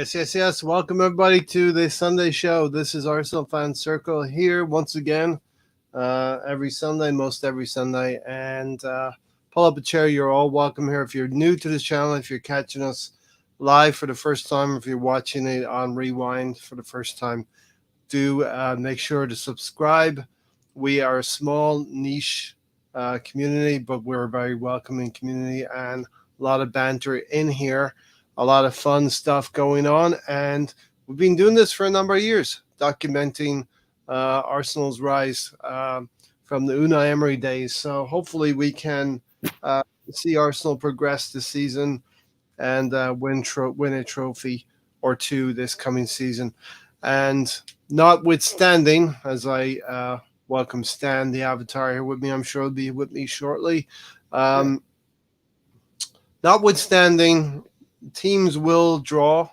Yes, yes, yes. Welcome everybody to the Sunday show. This is Arsenal Fan Circle here once again, every Sunday, most every Sunday. And pull up a chair. You're all welcome here. If you're new to this channel, if you're catching us live for the first time, if you're watching it on rewind for the first time, do make sure to subscribe. We are a small niche community, but we're a very welcoming community and a lot of banter in here, a lot of fun stuff going on. And we've been doing this for a number of years, documenting Arsenal's rise from the Unai Emery days. So hopefully we can uh, see Arsenal progress this season and win a trophy or two this coming season. And notwithstanding, as I welcome Stan, the avatar, here with me, I'm sure he'll be with me shortly. Yeah, Um, Notwithstanding, teams will draw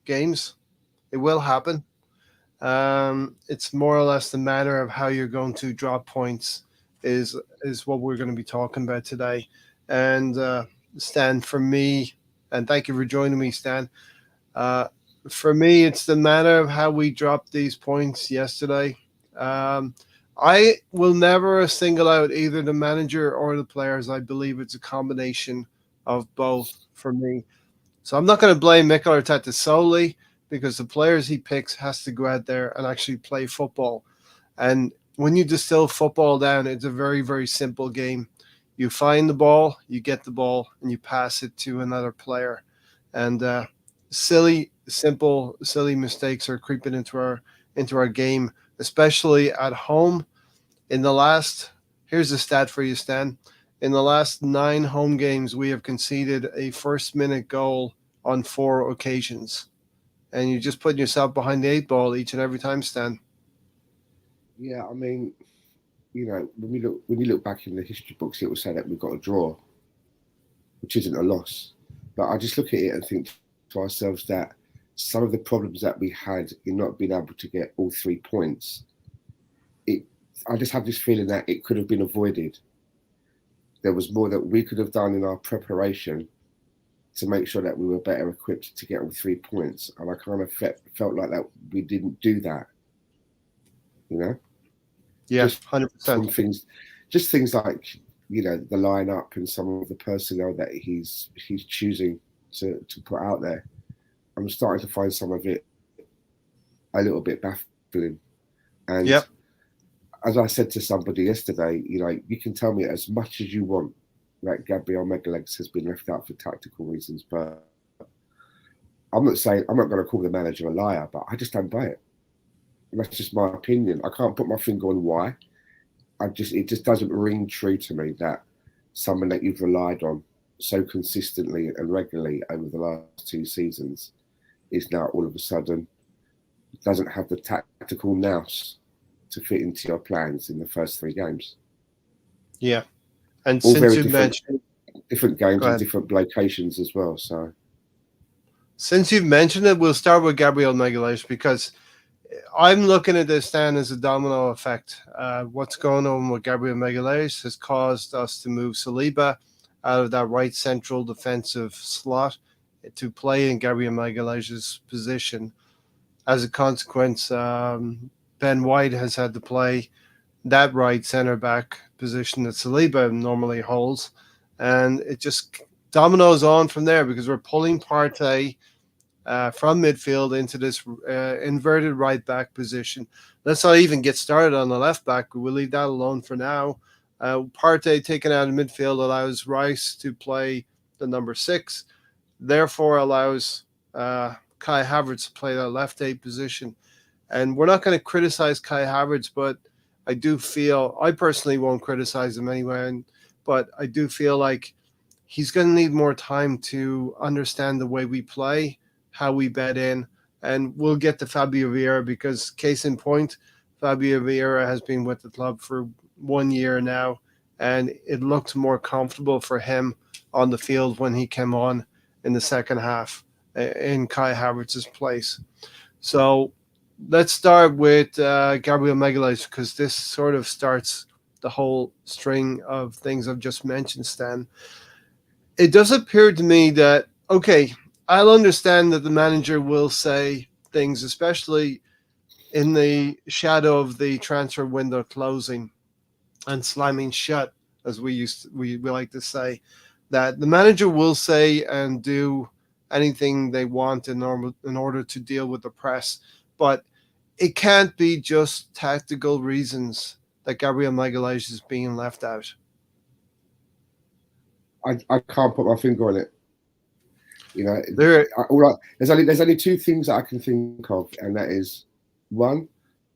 games. It will happen. It's more or less the matter of how you're going to draw points is what we're going to be talking about today. And Stan, for me, and thank you for joining me, Stan. Uh, for me, it's the matter of how we dropped these points yesterday. Um, I will never single out either the manager or the players. I believe it's a combination of both for me. So I'm not going to blame Mikel Arteta solely because the players he picks has to go out there and actually play football. And when you distill football down, it's a very, very simple game. You find the ball, you get the ball, and you pass it to another player. And silly mistakes are creeping into our game, especially at home. In the last, here's a stat for you, Stan. In the last 9 home games, we have conceded a first-minute goal on 4 occasions, and you're just putting yourself behind the eight ball each and every time, Stan. yeah. I mean, when you look back in the history books, it will say that we've got a draw, which isn't a loss. But I just look at it and think to ourselves that some of the problems that we had in not being able to get all 3 points, it I just have this feeling that it could have been avoided. There was more that we could have done in our preparation to make sure that we were better equipped to get all 3 points, and I kind of felt like that we didn't do that. You know, Yeah, just 100%. from things, just things like the lineup and some of the personnel that he's choosing to put out there. I'm starting to find some of it a little bit baffling. And Yep. as I said to somebody yesterday, you can tell me as much as you want that Gabriel Megalegs has been left out for tactical reasons, but I'm not going to call the manager a liar, but I just don't buy it. And that's just my opinion. I can't put my finger on why. It just doesn't ring true to me that someone that you've relied on so consistently and regularly over the last 2 seasons is now all of a sudden doesn't have the tactical nous to fit into your plans in the first 3 games. Yeah. And All since very you've different mentioned, different go games and ahead. different locations as well. So Since you've mentioned it, we'll start with Gabriel Magalhaes because I'm looking at this, Stan, as a domino effect. What's going on with Gabriel Magalhaes has caused us to move Saliba out of that right central defensive slot to play in Gabriel Magalhaes' position. As a consequence, Ben White has had to play that right center back position that Saliba normally holds, and it just dominoes on from there because we're pulling Partey from midfield into this inverted right back position. Let's not even get started on the left back. We'll leave that alone for now. Partey taken out of midfield allows Rice to play the number 6, therefore allows Kai Havertz to play that left 8 position. And we're not going to criticize Kai Havertz, but I personally won't criticize him anyway, but I do feel like he's going to need more time to understand the way we play, how we bet in, and we'll get to Fabio Vieira because, case in point, Fabio Vieira has been with the club for 1 year now, and it looked more comfortable for him on the field when he came on in the second half in Kai Havertz's place. So let's start with Gabriel Magalhaes because this sort of starts the whole string of things I've just mentioned, Stan. It does appear to me that, okay, I'll understand that the manager will say things, especially in the shadow of the transfer window closing and slamming shut, as we like to say, that the manager will say and do anything they want in order to deal with the press, but it can't be just tactical reasons that Gabriel Magalhaes is being left out. I can't put my finger on it. You know, There, there's only two things that I can think of, and that is one,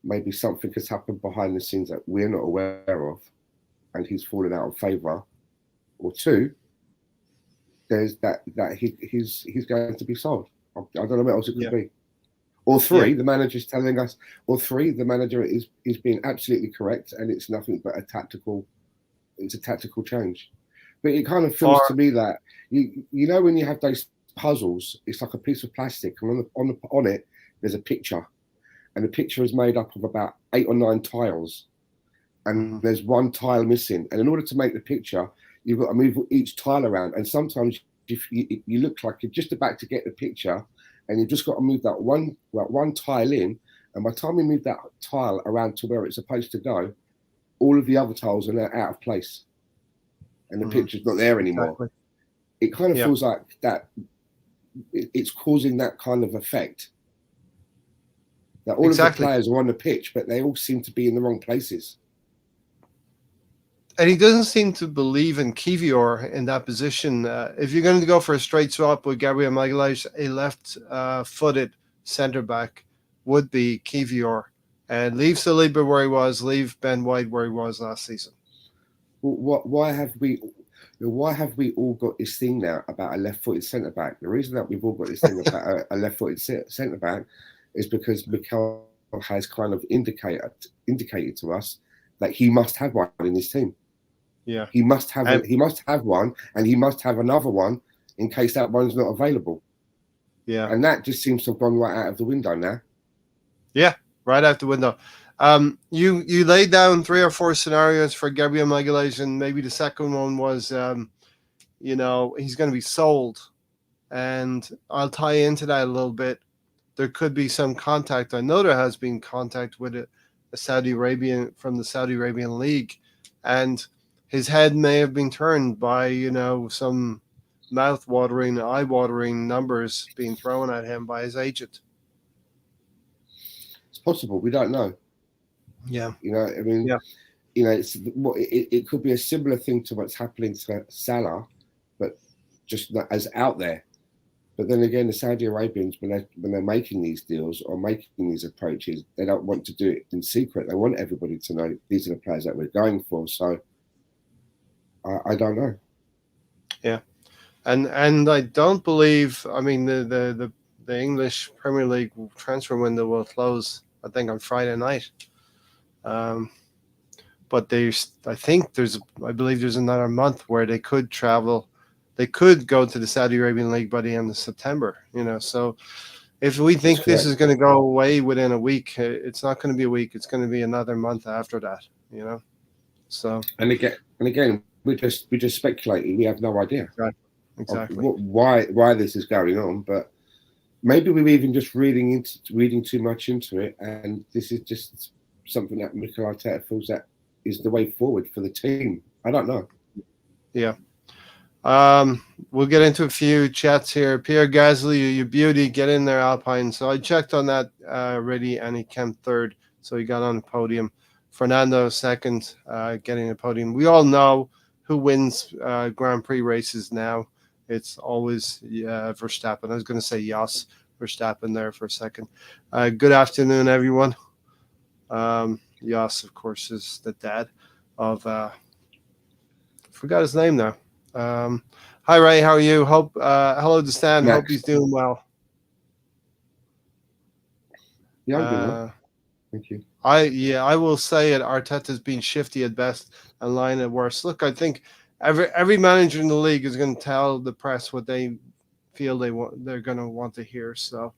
maybe something has happened behind the scenes that we're not aware of, and he's fallen out of favour, or two, there's that he's going to be sold. I don't know what else it could be. Or three, the manager's telling us. Or three, the manager is being absolutely correct, and it's nothing but a tactical change. But it kind of feels to me that you know when you have those puzzles, it's like a piece of plastic, and on it there's a picture, and the picture is made up of about 8 or 9 tiles, and there's one tile missing. And in order to make the picture, you've got to move each tile around, and sometimes you look like you're just about to get the picture, and you've just got to move that one tile in, and by the time you move that tile around to where it's supposed to go, all of the other tiles are now out of place, and the picture's not there anymore. Exactly. It kind of feels like that it's causing that kind of effect. That all of the players are on the pitch, but they all seem to be in the wrong places. And he doesn't seem to believe in Kivior in that position. If you're going to go for a straight swap with Gabriel Magalhaes, a left-footed centre-back would be Kivior. And leave Saliba where he was, leave Ben White where he was last season. Well, why have we all got this thing now about a left-footed centre-back? The reason that we've all got this thing about a left-footed centre-back is because Mikel has kind of indicated to us that he must have one in his team. Yeah, he must have one, and he must have another one in case that one's not available. Yeah, and that just seems to have gone right out of the window now. Yeah, right out the window. You laid down 3 or 4 scenarios for Gabriel Magalhaes, and maybe the second one was, he's going to be sold, and I'll tie into that a little bit. There could be some contact. I know there has been contact with a Saudi Arabian from the Saudi Arabian League, and his head may have been turned by some mouth-watering, eye-watering numbers being thrown at him by his agent. It's possible. We don't know. Yeah. It could be a similar thing to what's happening to Salah, but just not as out there. But then again, the Saudi Arabians, when they're making these deals or making these approaches, they don't want to do it in secret. They want everybody to know these are the players that we're going for. So I don't know. Yeah, and I don't believe. I mean, the English Premier League transfer window will close, I think, on Friday night. But I believe there's another month where they could travel. They could go to the Saudi Arabian League by the end of September. So if we think this is going to go away within a week, it's not going to be a week. It's going to be another month after that. So and again, we're just speculating. We have no idea exactly why this is going on, but maybe we're even just reading too much into it, and this is just something that Mikel Arteta feels that is the way forward for the team. I don't know. Yeah. We'll get into a few chats here. Pierre Gasly, you beauty, get in there, Alpine. So I checked on that already, and he came third, so he got on the podium. Fernando second, getting the podium. We all know who wins Grand Prix races now. It's always Verstappen. I was going to say Jos Verstappen there for a second. Good afternoon, everyone. Jos, of course, is the dad of forgot his name now. Hi Ray, how are you? Hope hello to Stan. Hope he's doing well. Yeah, I'm doing well. Thank you. I will say it. Arteta's been shifty at best and lying at worst. Look, I think every manager in the league is going to tell the press what they feel they're going to want to hear. So,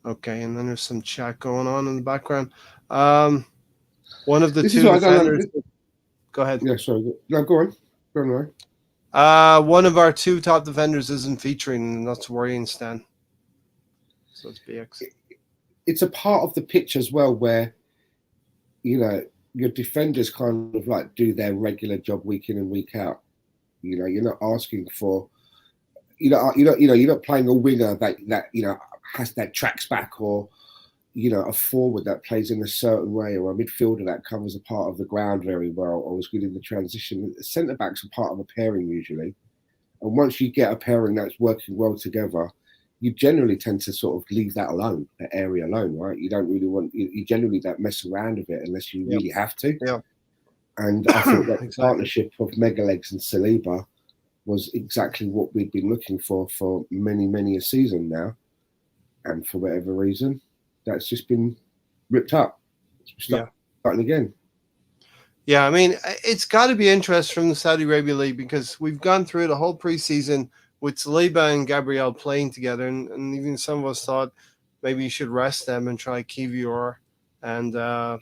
okay, and then there's some chat going on in the background. One of the two defenders. Go ahead. Yeah, sorry. No, go on. Go on, Ray. One of our two top defenders isn't featuring, and that's worrying, Stan. So it's BX. It's a part of the pitch as well where, your defenders kind of like do their regular job week in and week out. You're not asking for, you're not playing a winger that has that tracks back, or a forward that plays in a certain way, or a midfielder that covers a part of the ground very well, or is good in the transition. Centre backs are part of a pairing usually, and once you get a pairing that's working well together, you generally tend to sort of leave that alone, that area alone, right? You don't really want, you generally don't mess around with it unless you really have to. Yeah. And I thought that exactly. The partnership of Megalegs and Saliba was exactly what we'd been looking for many a season now. And for whatever reason, that's just been ripped up. Starting again. Yeah, I mean, it's got to be interest from the Saudi Arabia League, because we've gone through the whole preseason with Saliba and Gabriel playing together, and even some of us thought maybe you should rest them and try Kivior and the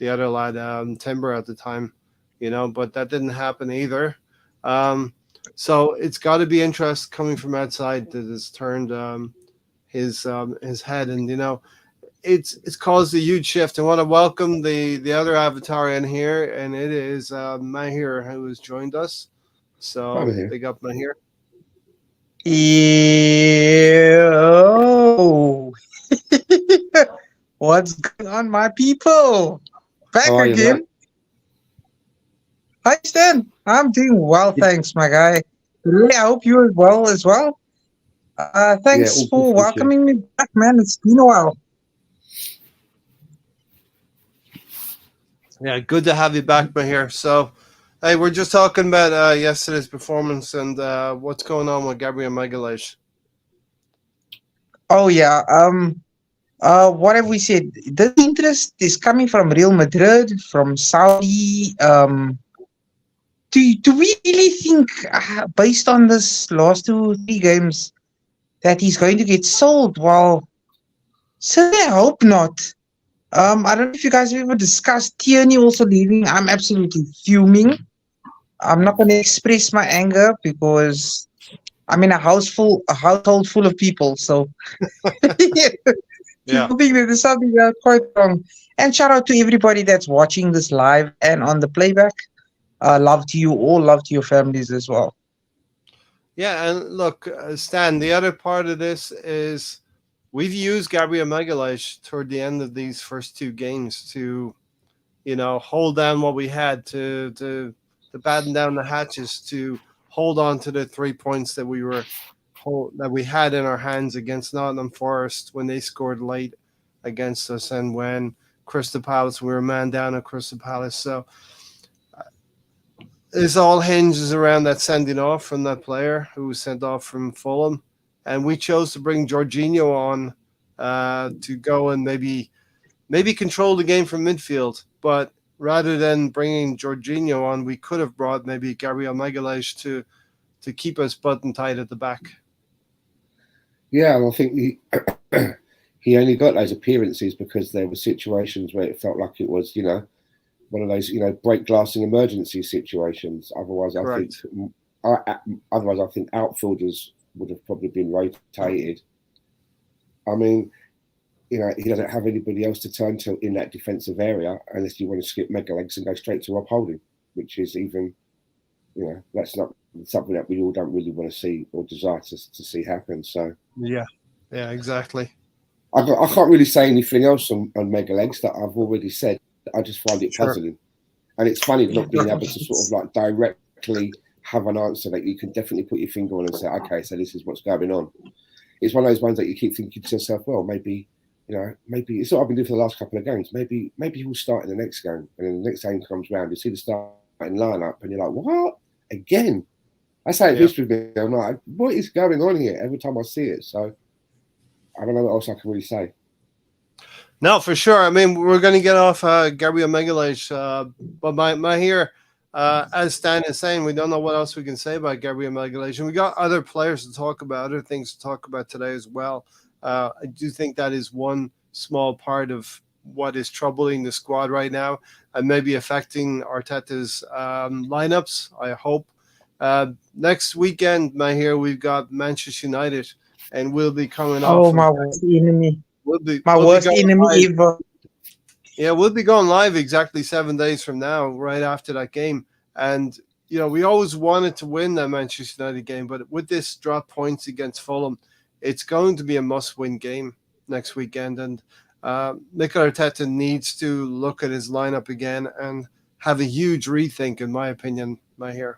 other lad, Timber at the time, but that didn't happen either. So it's got to be interest coming from outside that has turned his head, and it's caused a huge shift. I want to welcome the other avatar in here, and it is Mahir, who has joined us. So big up Mahir. Yo. What's going on, my people? Back again. Hi, Stan. I'm doing well, thanks, my guy. Really, I hope you're well as well. Thanks for welcoming me back, man. It's been a while. Yeah, good to have you back, Mahir. So, hey, we're just talking about yesterday's performance and what's going on with Gabriel Magalhaes. Oh yeah. What have we said? The interest is coming from Real Madrid, from Saudi. Do we really think, based on this last 2-3 games, that he's going to get sold? Well, certainly I hope not. I don't know if you guys have ever discussed Tierney also leaving. I'm absolutely fuming. I'm not going to express my anger because I'm in a household full of people. So Yeah. I think that there's something quite wrong. And shout out to everybody that's watching this live and on the playback. Love to you all. Love to your families as well. Yeah, and look, Stan, the other part of this is we've used Gabriel Magalhaes toward the end of these first two games to, hold down what we had, to batten down the hatches, to hold on to the 3 points that we had in our hands against Nottingham Forest when they scored late against us, and when Crystal Palace, we were man down at Crystal Palace. So this all hinges around that sending off from that player who was sent off from Fulham, and we chose to bring Jorginho on to go and maybe control the game from midfield. But rather than bringing Jorginho on, we could have brought maybe Gabriel Magalhaes to keep us button tight at the back. Yeah, and I think he only got those appearances because there were situations where it felt like it was, one of those, break glassing emergency situations. Otherwise, I think outfielders would have probably been rotated. I mean, he doesn't have anybody else to turn to in that defensive area unless you want to skip Megalegs and go straight to Rob Holding, which is even, that's not something that we all don't really want to see or desire to see happen. So yeah, exactly. I can't really say anything else on Megalegs that I've already said. I just find it puzzling, and it's funny not being able to sort of like directly have an answer that you can definitely put your finger on and say, okay, so this is what's going on. It's one of those ones that you keep thinking to yourself, well, maybe it's what I've been doing for the last couple of games. Maybe he'll start in the next game, and then the next game comes round, you see the starting lineup, and you're like, what? Again? That's how it is with me. I'm like, what is going on here? Every time I see it, so I don't know what else I can really say. No, for sure. I mean, we're going to get off Gabriel Magalhaes, but my here, as Stan is saying, we don't know what else we can say about Gabriel Magalhaes. And we got other players to talk about, other things to talk about today as well. I do think that is one small part of what is troubling the squad right now and maybe affecting Arteta's lineups, I hope, Next weekend, Mahir, we've got Manchester United, and we'll be coming Oh, off of my worst enemy. My we'll be worst going enemy live. ever. Yeah, we'll be going live exactly 7 days from now, right after that game. And we always wanted to win that Manchester United game, but with this drop points against Fulham, it's going to be a must-win game next weekend. And Mikel Arteta needs to look at his lineup again and have a huge rethink, in my opinion, Mahir.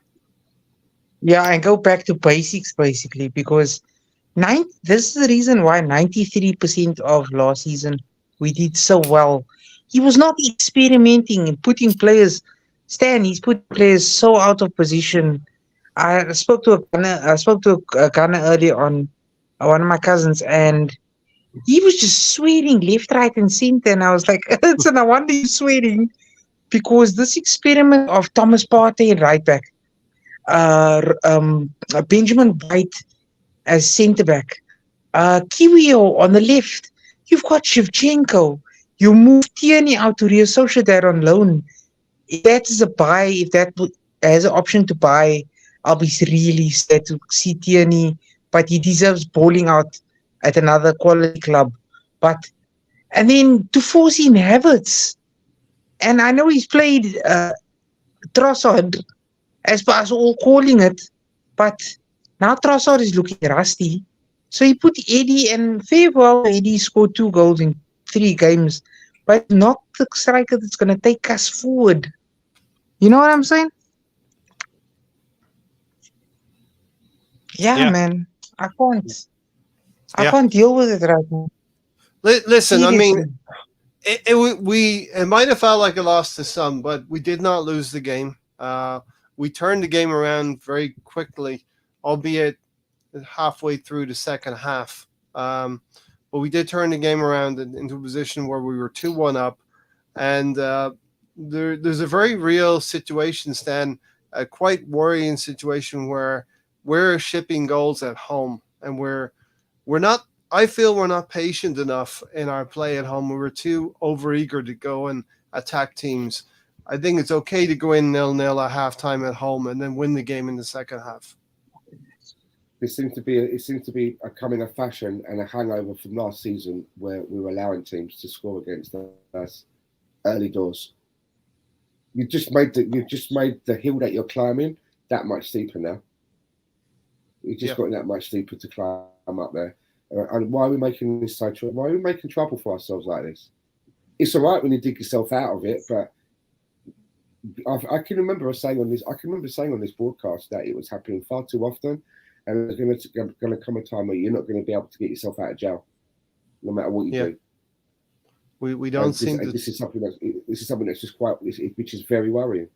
Yeah, and go back to basics basically because this is the reason why 93% of last season we did so well. He was not experimenting and putting players. Stan, he's put players so out of position. I spoke to a Ghana earlier on, one of my cousins, and he was just swearing left, right, and center. And I was like, it's no wonder you're swearing because this experiment of Thomas Partey and right back, Benjamin White as centre back, Kiwior on the left. You've got Shevchenko. You move Tierney out to Real Sociedad on loan. If that is a buy, if that has an option to buy, I'll be really sad to see Tierney, but he deserves bowling out at another quality club. But and then to force in Havertz, and I know he's played Trossard as per us all calling it, but now Trossard is looking rusty. So he put Eddie, and fair well, Eddie scored 2 goals in 3 games, but not the striker that's going to take us forward. You know what I'm saying? Yeah, Yeah, man. I can't. I yeah. can't deal with it right now. Listen, I Seriously. mean, it might have felt like a loss to some, but we did not lose the game. We turned the game around very quickly, albeit halfway through the second half. But we did turn the game around into a position where we were 2-1 up, and there's a very real situation, Stan, a quite worrying situation where we're shipping goals at home, and we're not. I feel we're not patient enough in our play at home. We were too overeager to go and attack teams. I think it's okay to go in 0-0 at halftime at home and then win the game in the second half. It seems to be coming a fashion and a hangover from last season where we were allowing teams to score against us early doors. You've just made the hill that you're climbing that much steeper now. You've just got that much steeper to climb up there. And why are we making this so trouble? Why are we making trouble for ourselves like this? It's all right when you dig yourself out of it, but I can remember saying on this broadcast that it was happening far too often, and there's going to come a time where you're not going to be able to get yourself out of jail, no matter what you do. We don't seem to. This is something that's just which is very worrying.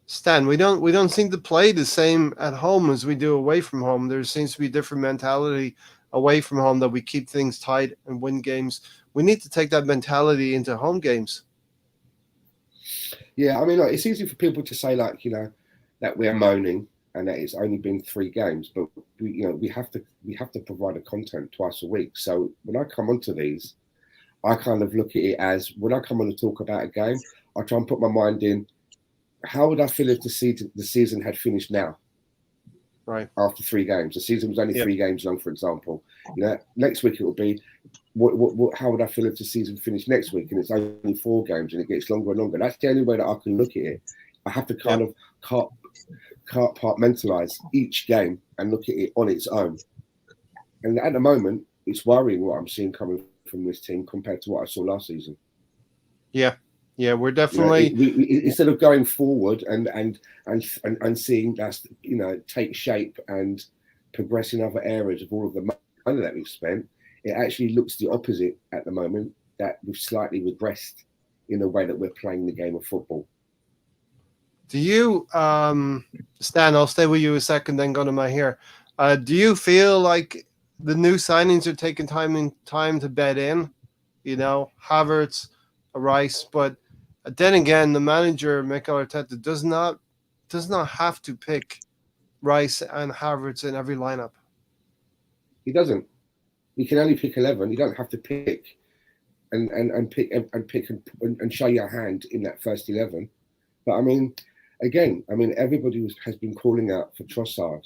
Stan, we don't seem to play the same at home as we do away from home. There seems to be a different mentality away from home that we keep things tight and win games. We need to take that mentality into home games. Yeah, I mean, it's easy for people to say that we're moaning and that it's only been 3 games, but we have to provide a content twice a week. So when I come onto these, I kind of look at it as when I come on to talk about a game, I try and put my mind in. How would I feel if the season had finished now? Right. After 3 games. The season was only 3 games long, for example. Next week it will be, how would I feel if the season finished next week and it's only 4 games and it gets longer and longer? That's the only way that I can look at it. I have to kind of compartmentalize each game and look at it on its own. And at the moment, it's worrying what I'm seeing coming from this team compared to what I saw last season. Yeah, we're definitely we instead of going forward and seeing that take shape and progress in other areas of all of the money that we've spent, it actually looks the opposite at the moment, that we've slightly regressed in the way that we're playing the game of football. Do you, Stan? I'll stay with you a second, then go to Mahir. Do you feel like the new signings are taking time to bed in? Havertz, Rice, but then again, the manager Mikel Arteta does not have to pick Rice and Havertz in every lineup. He doesn't. He can only pick 11. You don't have to pick and pick and show your hand in that first 11. But I mean, again, I mean, everybody has been calling out for Trossard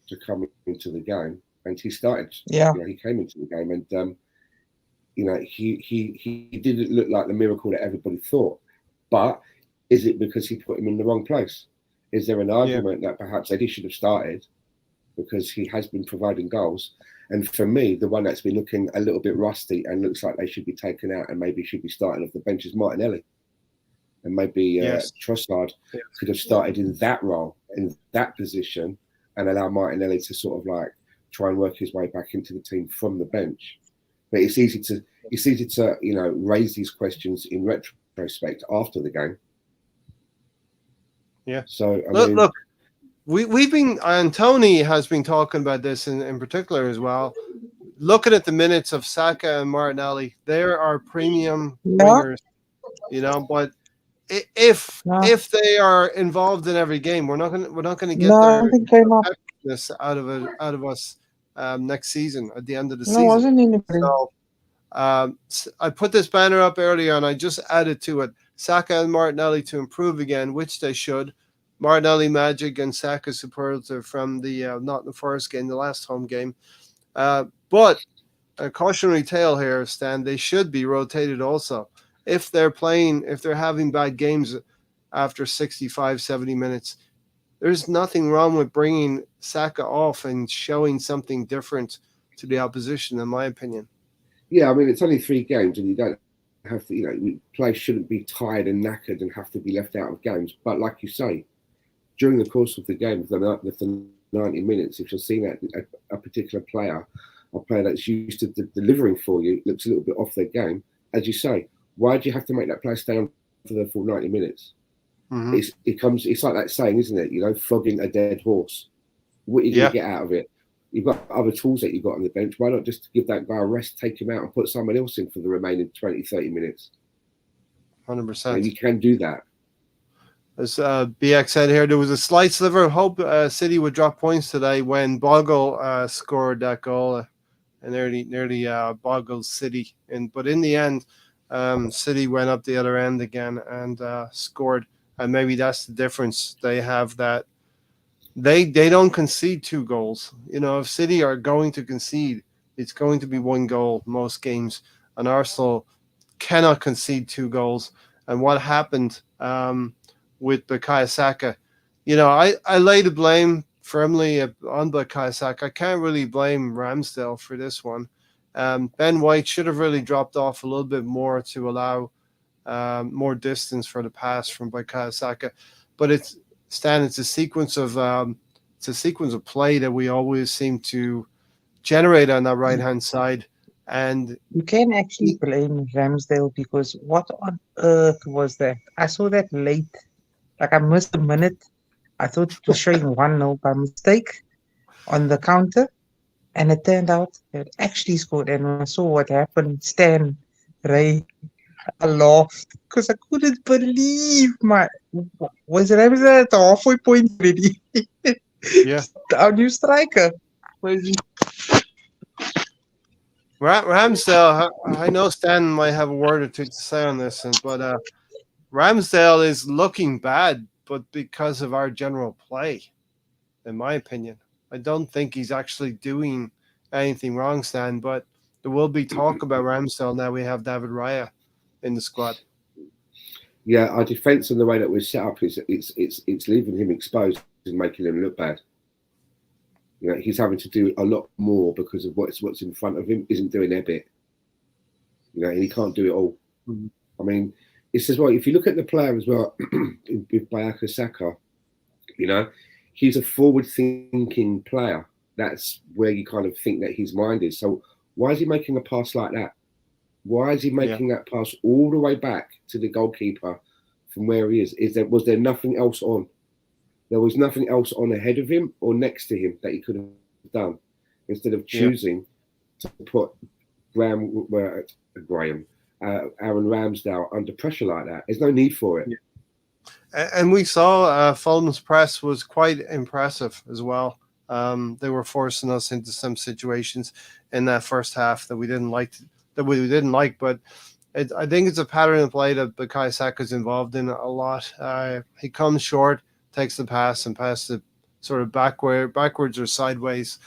to come into the game, and he started. Yeah. He came into the game, and he didn't look like the miracle that everybody thought. But is it because he put him in the wrong place? Is there an argument that perhaps Eddie should have started because he has been providing goals? And for me, the one that's been looking a little bit rusty and looks like they should be taken out and maybe should be starting off the bench is Martinelli. And maybe Trossard could have started in that role, in that position, and allow Martinelli to sort of like try and work his way back into the team from the bench. But it's easy to raise these questions in retrospect after the game. Yeah. So look, we've been, and Tony has been talking about this in particular as well. Looking at the minutes of Saka and Martinelli, there are premium wingers, but if they are involved in every game, we're not going to get their effectiveness out of us next season at the end of the season. Wasn't anybody. So, I put this banner up earlier and I just added to it Saka and Martinelli to improve again, which they should. Martinelli magic and Saka superlative from the Nottingham Forest game, the last home game. But a cautionary tale here, Stan, they should be rotated also. If they're having bad games after 65, 70 minutes, there's nothing wrong with bringing Saka off and showing something different to the opposition, in my opinion. Yeah, I mean, it's only 3 games and you don't have to, players shouldn't be tired and knackered and have to be left out of games. But like you say, during the course of the game, the 90 minutes, if you're seeing that a particular player, a player that's used to delivering for you, looks a little bit off their game, as you say, why do you have to make that player stay on for the full 90 minutes? Mm-hmm. It's like that saying, isn't it? Flogging a dead horse. What are you going to get out of it? You've got other tools that you've got on the bench. Why not just give that guy a rest, take him out and put someone else in for the remaining 20, 30 minutes? 100%. You can do that. As BX said here, there was a slight sliver of hope City would drop points today when Bogle scored that goal and nearly Bogle City. But in the end, City went up the other end again and scored. And maybe that's the difference. They have that. They don't concede 2 goals. If City are going to concede, it's going to be 1 goal most games. And Arsenal cannot concede 2 goals. And what happened with Bukayo Saka, I lay the blame firmly on Bukayo Saka. I can't really blame Ramsdale for this one. Ben White should have really dropped off a little bit more to allow more distance for the pass from Bukayo Saka. But it's a sequence of play that we always seem to generate on that right hand side. And you can actually blame Ramsdale because what on earth was that? I saw that late. Like I missed a minute. I thought it was showing 1-0 by mistake on the counter. And it turned out it actually scored. And when I saw what happened, Stan, Ray, I laughed because I couldn't believe was Ramsdale at the halfway point already? Yeah. Our new striker. Ramsdale, I know Stan might have a word or two to say on this, but Ramsdale is looking bad, but because of our general play, in my opinion. I don't think he's actually doing anything wrong, Stan, but there will be talk about Ramsdale now we have David Raya in the squad. Yeah, our defence and the way that we're set up it's leaving him exposed and making him look bad. He's having to do a lot more because of what's in front of him isn't doing their bit. And he can't do it all. Mm-hmm. I mean, it's as well. If you look at the player as well, with Bukayo Saka, he's a forward-thinking player. That's where you kind of think that his mind is. So why is he making a pass like that? Why is he making that pass all the way back to the goalkeeper from where he is? Was there nothing else on? There was nothing else on ahead of him or next to him that he could have done instead of choosing to put Aaron Ramsdale under pressure like that. There's no need for it. Yeah. And we saw Fulham's press was quite impressive as well. They were forcing us into some situations in that first half that we didn't like. But I think it's a pattern of play that Bukayo Saka's involved in a lot. He comes short, takes the pass, and passes it sort of backwards or sideways.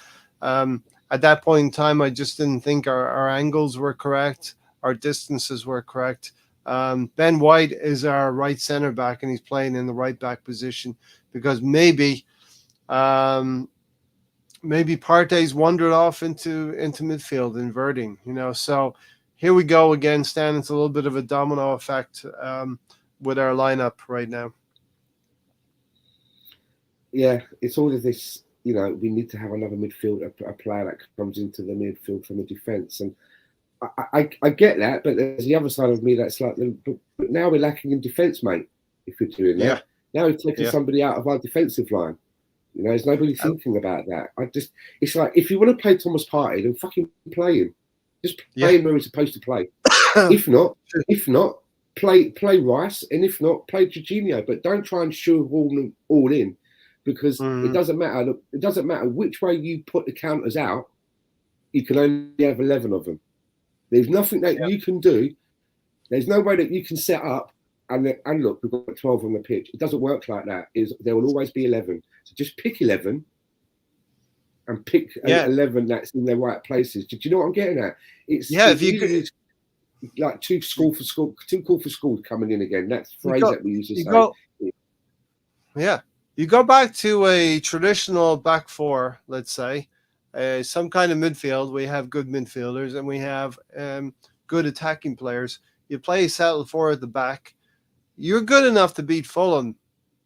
At that point in time, I just didn't think our angles were correct, our distances were correct. Ben White is our right center back, and he's playing in the right back position because maybe Partey's wandered off into midfield, inverting. So here we go again, Stan. It's a little bit of a domino effect with our lineup right now. Yeah, it's all of this. We need to have another midfield, a player that comes into the midfield from the defence, and I get that, but there's the other side of me that's like, but now we're lacking in defence, mate. If we're doing that, now we're taking somebody out of our defensive line. There's nobody thinking about that. It's like, if you want to play Thomas Partey, then fucking play him. Just play him where he's supposed to play. If not, play Rice, and if not, play Jorginho. But don't try and shoehorn them all in, because it doesn't matter. It doesn't matter which way you put the counters out. You can only have 11 of them. There's nothing that you can do. There's no way that you can set up and look, we've got 12 on the pitch. It doesn't work like that. There will always be 11. So just pick 11 and pick 11 that's in their right places. Do you know what I'm getting at? If you could, like too cool for school coming in again. That's the phrase that we use to say. You go back to a traditional back four, let's say, some kind of midfield. We have good midfielders and we have good attacking players. You play settle four at the back. You're good enough to beat Fulham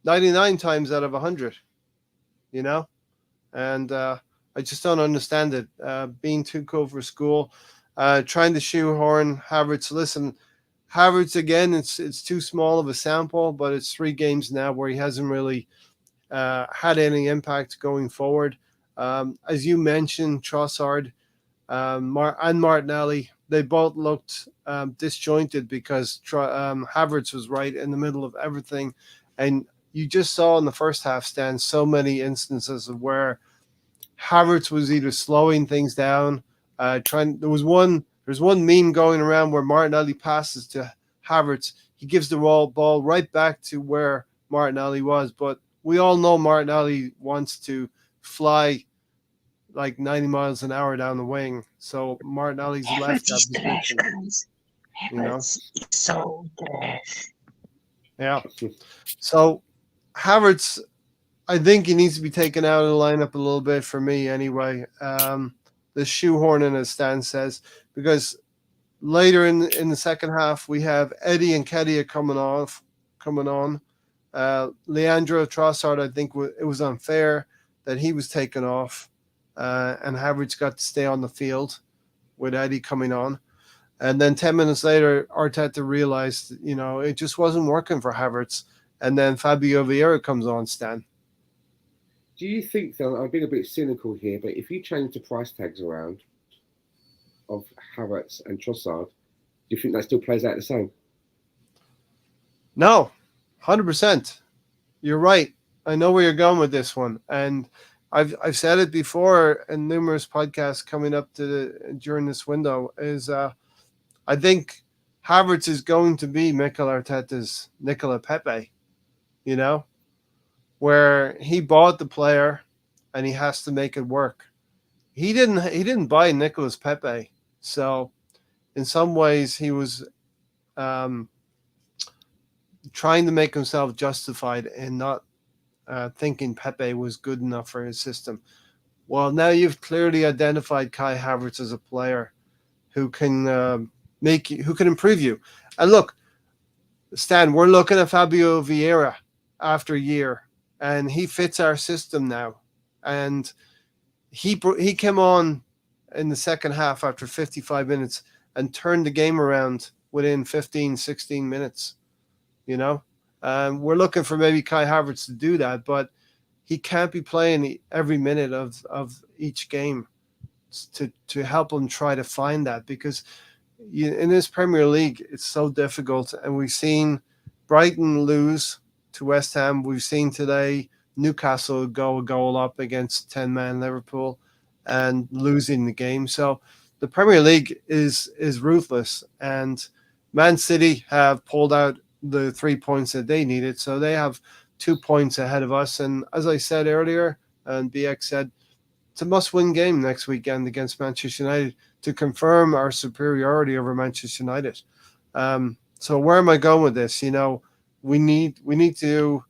99 times out of 100, and I just don't understand it. Being too cool for school, trying to shoehorn Havertz. Listen, Havertz, again, it's too small of a sample, but it's 3 games now where he hasn't really had any impact going forward. As you mentioned, Trossard and Martinelli, they both looked disjointed because Havertz was right in the middle of everything. And you just saw in the first half, Stan, so many instances of where Havertz was either slowing things down, there's one meme going around where Martinelli passes to Havertz. He gives the ball right back to where Martinelli was. But we all know Martinelli wants to fly like 90 miles an hour down the wing. So Martinelli's left that position. It's so trash. Yeah. So Havertz, I think he needs to be taken out of the lineup a little bit for me anyway. The shoehorning, as Stan says, because later in the second half, we have Eddie and Kedia coming on. Leandro Trossard, I think it was unfair that he was taken off. And Havertz got to stay on the field with Eddie coming on. And then 10 minutes later, Arteta realized, it just wasn't working for Havertz. And then Fabio Vieira comes on, Stan. Do you think, though, I'm being a bit cynical here, but if you change the price tags around of Havertz and Trossard, do you think that still plays out the same? No, 100%. You're right. I know where you're going with this one. And I've said it before in numerous podcasts coming up during this window is I think Havertz is going to be Mikel Arteta's Nicola Pepe, where he bought the player and he has to make it work. He didn't buy Nicolas Pepe, so in some ways he was trying to make himself justified in not thinking Pepe was good enough for his system. Well, now you've clearly identified Kai Havertz as a player who can who can improve you. And look, Stan, we're looking at Fabio Vieira after a year, and he fits our system now. And he came on in the second half after 55 minutes and turned the game around within 15, 16 minutes. We're looking for maybe Kai Havertz to do that, but he can't be playing every minute of each game to help him try to find that, because in this Premier League, it's so difficult. And we've seen Brighton lose to West Ham. We've seen today Newcastle go a goal up against 10-man Liverpool and losing the game. So the Premier League is ruthless. And Man City have pulled out the 3 points that they needed, so they have 2 points ahead of us. And as I said earlier, and BX said, it's a must-win game next weekend against Manchester United to confirm our superiority over Manchester United. So where am I going with this? We need to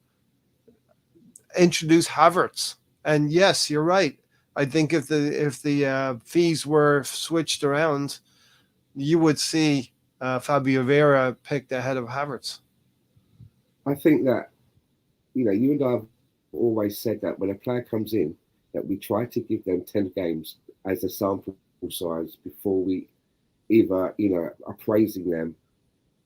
introduce Havertz. And yes, you're right. I think if the fees were switched around, you would see Fabio Vieira picked ahead of Havertz. I think that, you and I have always said that when a player comes in, that we try to give them 10 games as a sample size before we either, are praising them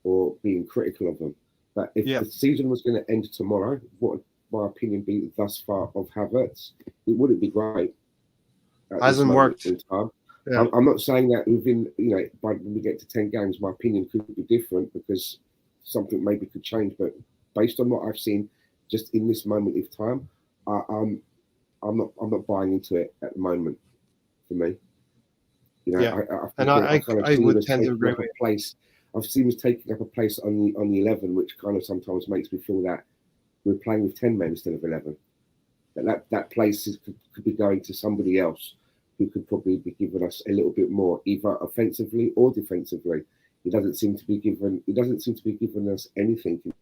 or being critical of them. But if the season was going to end tomorrow, what would my opinion be thus far of Havertz? It wouldn't be great. Hasn't worked. In time. Yeah. I'm not saying that within, by when we get to 10 games, my opinion could be different because something maybe could change. But based on what I've seen, just in this moment of time, I'm not buying into it at the moment. For me, I would tend to agree with place. I've seen us taking up a place on the 11, which kind of sometimes makes me feel that we're playing with 10 men instead of 11. That place could be going to somebody else who could probably be giving us a little bit more, either offensively or defensively. It doesn't seem to be giving us anything in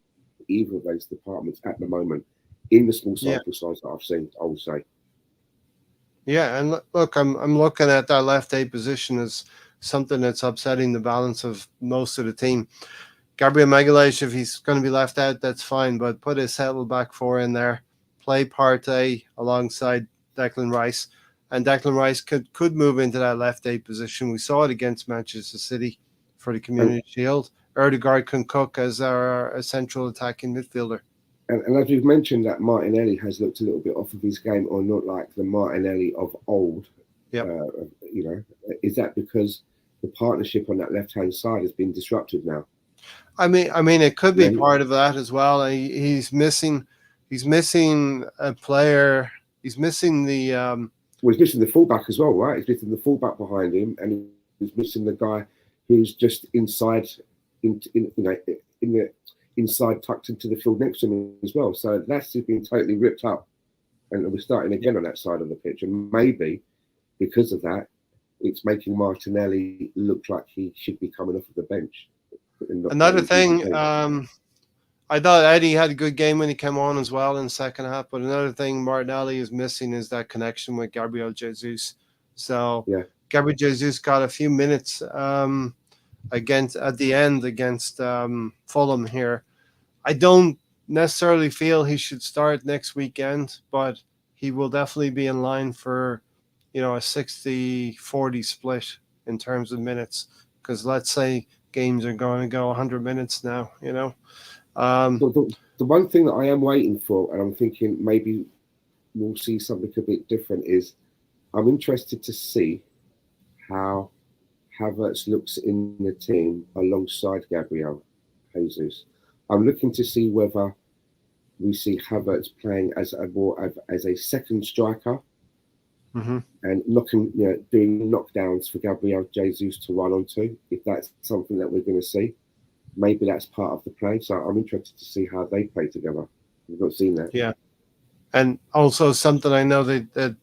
either of those departments at the moment. In the small sample size that I've seen, I would say. Yeah, and look, I'm looking at that left 8 position as something that's upsetting the balance of most of the team. Gabriel Magalhaes, if he's going to be left out, that's fine, but put his back 4 in there. Play Partey alongside Declan Rice, and Declan Rice could move into that left 8 position. We saw it against Manchester City for the Community Shield. Ødegaard can cook as our central attacking midfielder. And as we've mentioned, that Martinelli has looked a little bit off of his game, or not like the Martinelli of old. Yep. Is that because the partnership on that left-hand side has been disrupted now? I mean, it could be part of that as well. He's missing a player. He's missing the. He's missing the fullback as well, right? He's missing the fullback behind him, and he's missing the guy who's just inside, inside tucked into the field next to him as well. So that's just been totally ripped up, and we're starting again on that side of the pitch. And maybe because of that, it's making Martinelli look like he should be coming off of the bench. Another thing, I thought Eddie had a good game when he came on as well in the second half. But another thing Martinelli is missing is that connection with Gabriel Jesus. So Gabriel Jesus got a few minutes at the end against Fulham here. I don't necessarily feel he should start next weekend, but he will definitely be in line for a 60-40 split in terms of minutes, because let's say games are going to go 100 minutes now. The one thing that I am waiting for, and I'm thinking maybe we'll see something a bit different, is I'm interested to see how Havertz looks in the team alongside Gabriel Jesus. I'm looking to see whether we see Havertz playing as a second striker, and doing knockdowns for Gabriel Jesus to run onto. If that's something that we're going to see, maybe that's part of the play. So I'm interested to see how they play together. We've not seen that. Yeah, and also something I know that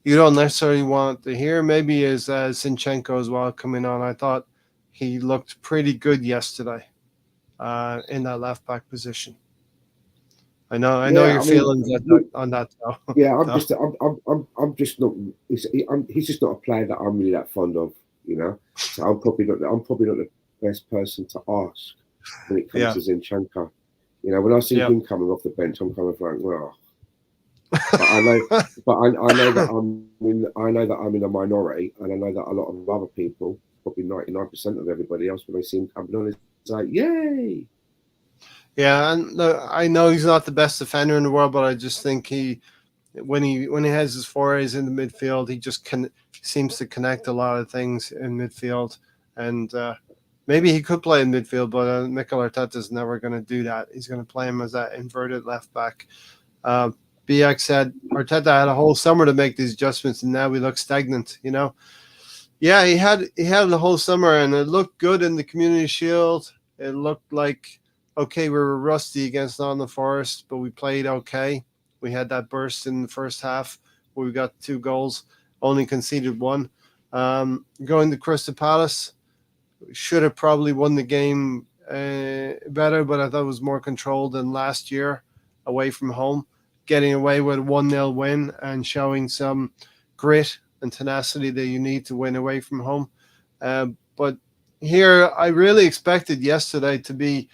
you don't necessarily want to hear maybe is Zinchenko as well coming on. I thought he looked pretty good yesterday in that left back position. I know your feelings on that. Though. Yeah, I'm just not. He's just not a player that I'm really that fond of. So I'm probably not the best person to ask when it comes to Zinchenko. When I see him coming off the bench, I'm kind of like, well. But I know that I'm in a minority, and I know that a lot of other people, probably 99% of everybody else, when they see him coming on, it's like, yay! Yeah, and I know he's not the best defender in the world, but I just think when he has his forays in the midfield, he just seems to connect a lot of things in midfield, and maybe he could play in midfield, but Mikel Arteta is never going to do that. He's going to play him as that inverted left back. BX said Arteta had a whole summer to make these adjustments, and now we look stagnant. Yeah, he had the whole summer, and it looked good in the Community Shield. It looked like, okay, we were rusty against Nottingham Forest, but we played okay. We had that burst in the first half where we got 2 goals, only conceded one. Going to Crystal Palace, should have probably won the game better, but I thought it was more controlled than last year away from home. Getting away with a 1-0 win and showing some grit and tenacity that you need to win away from home. But here, I really expected yesterday to be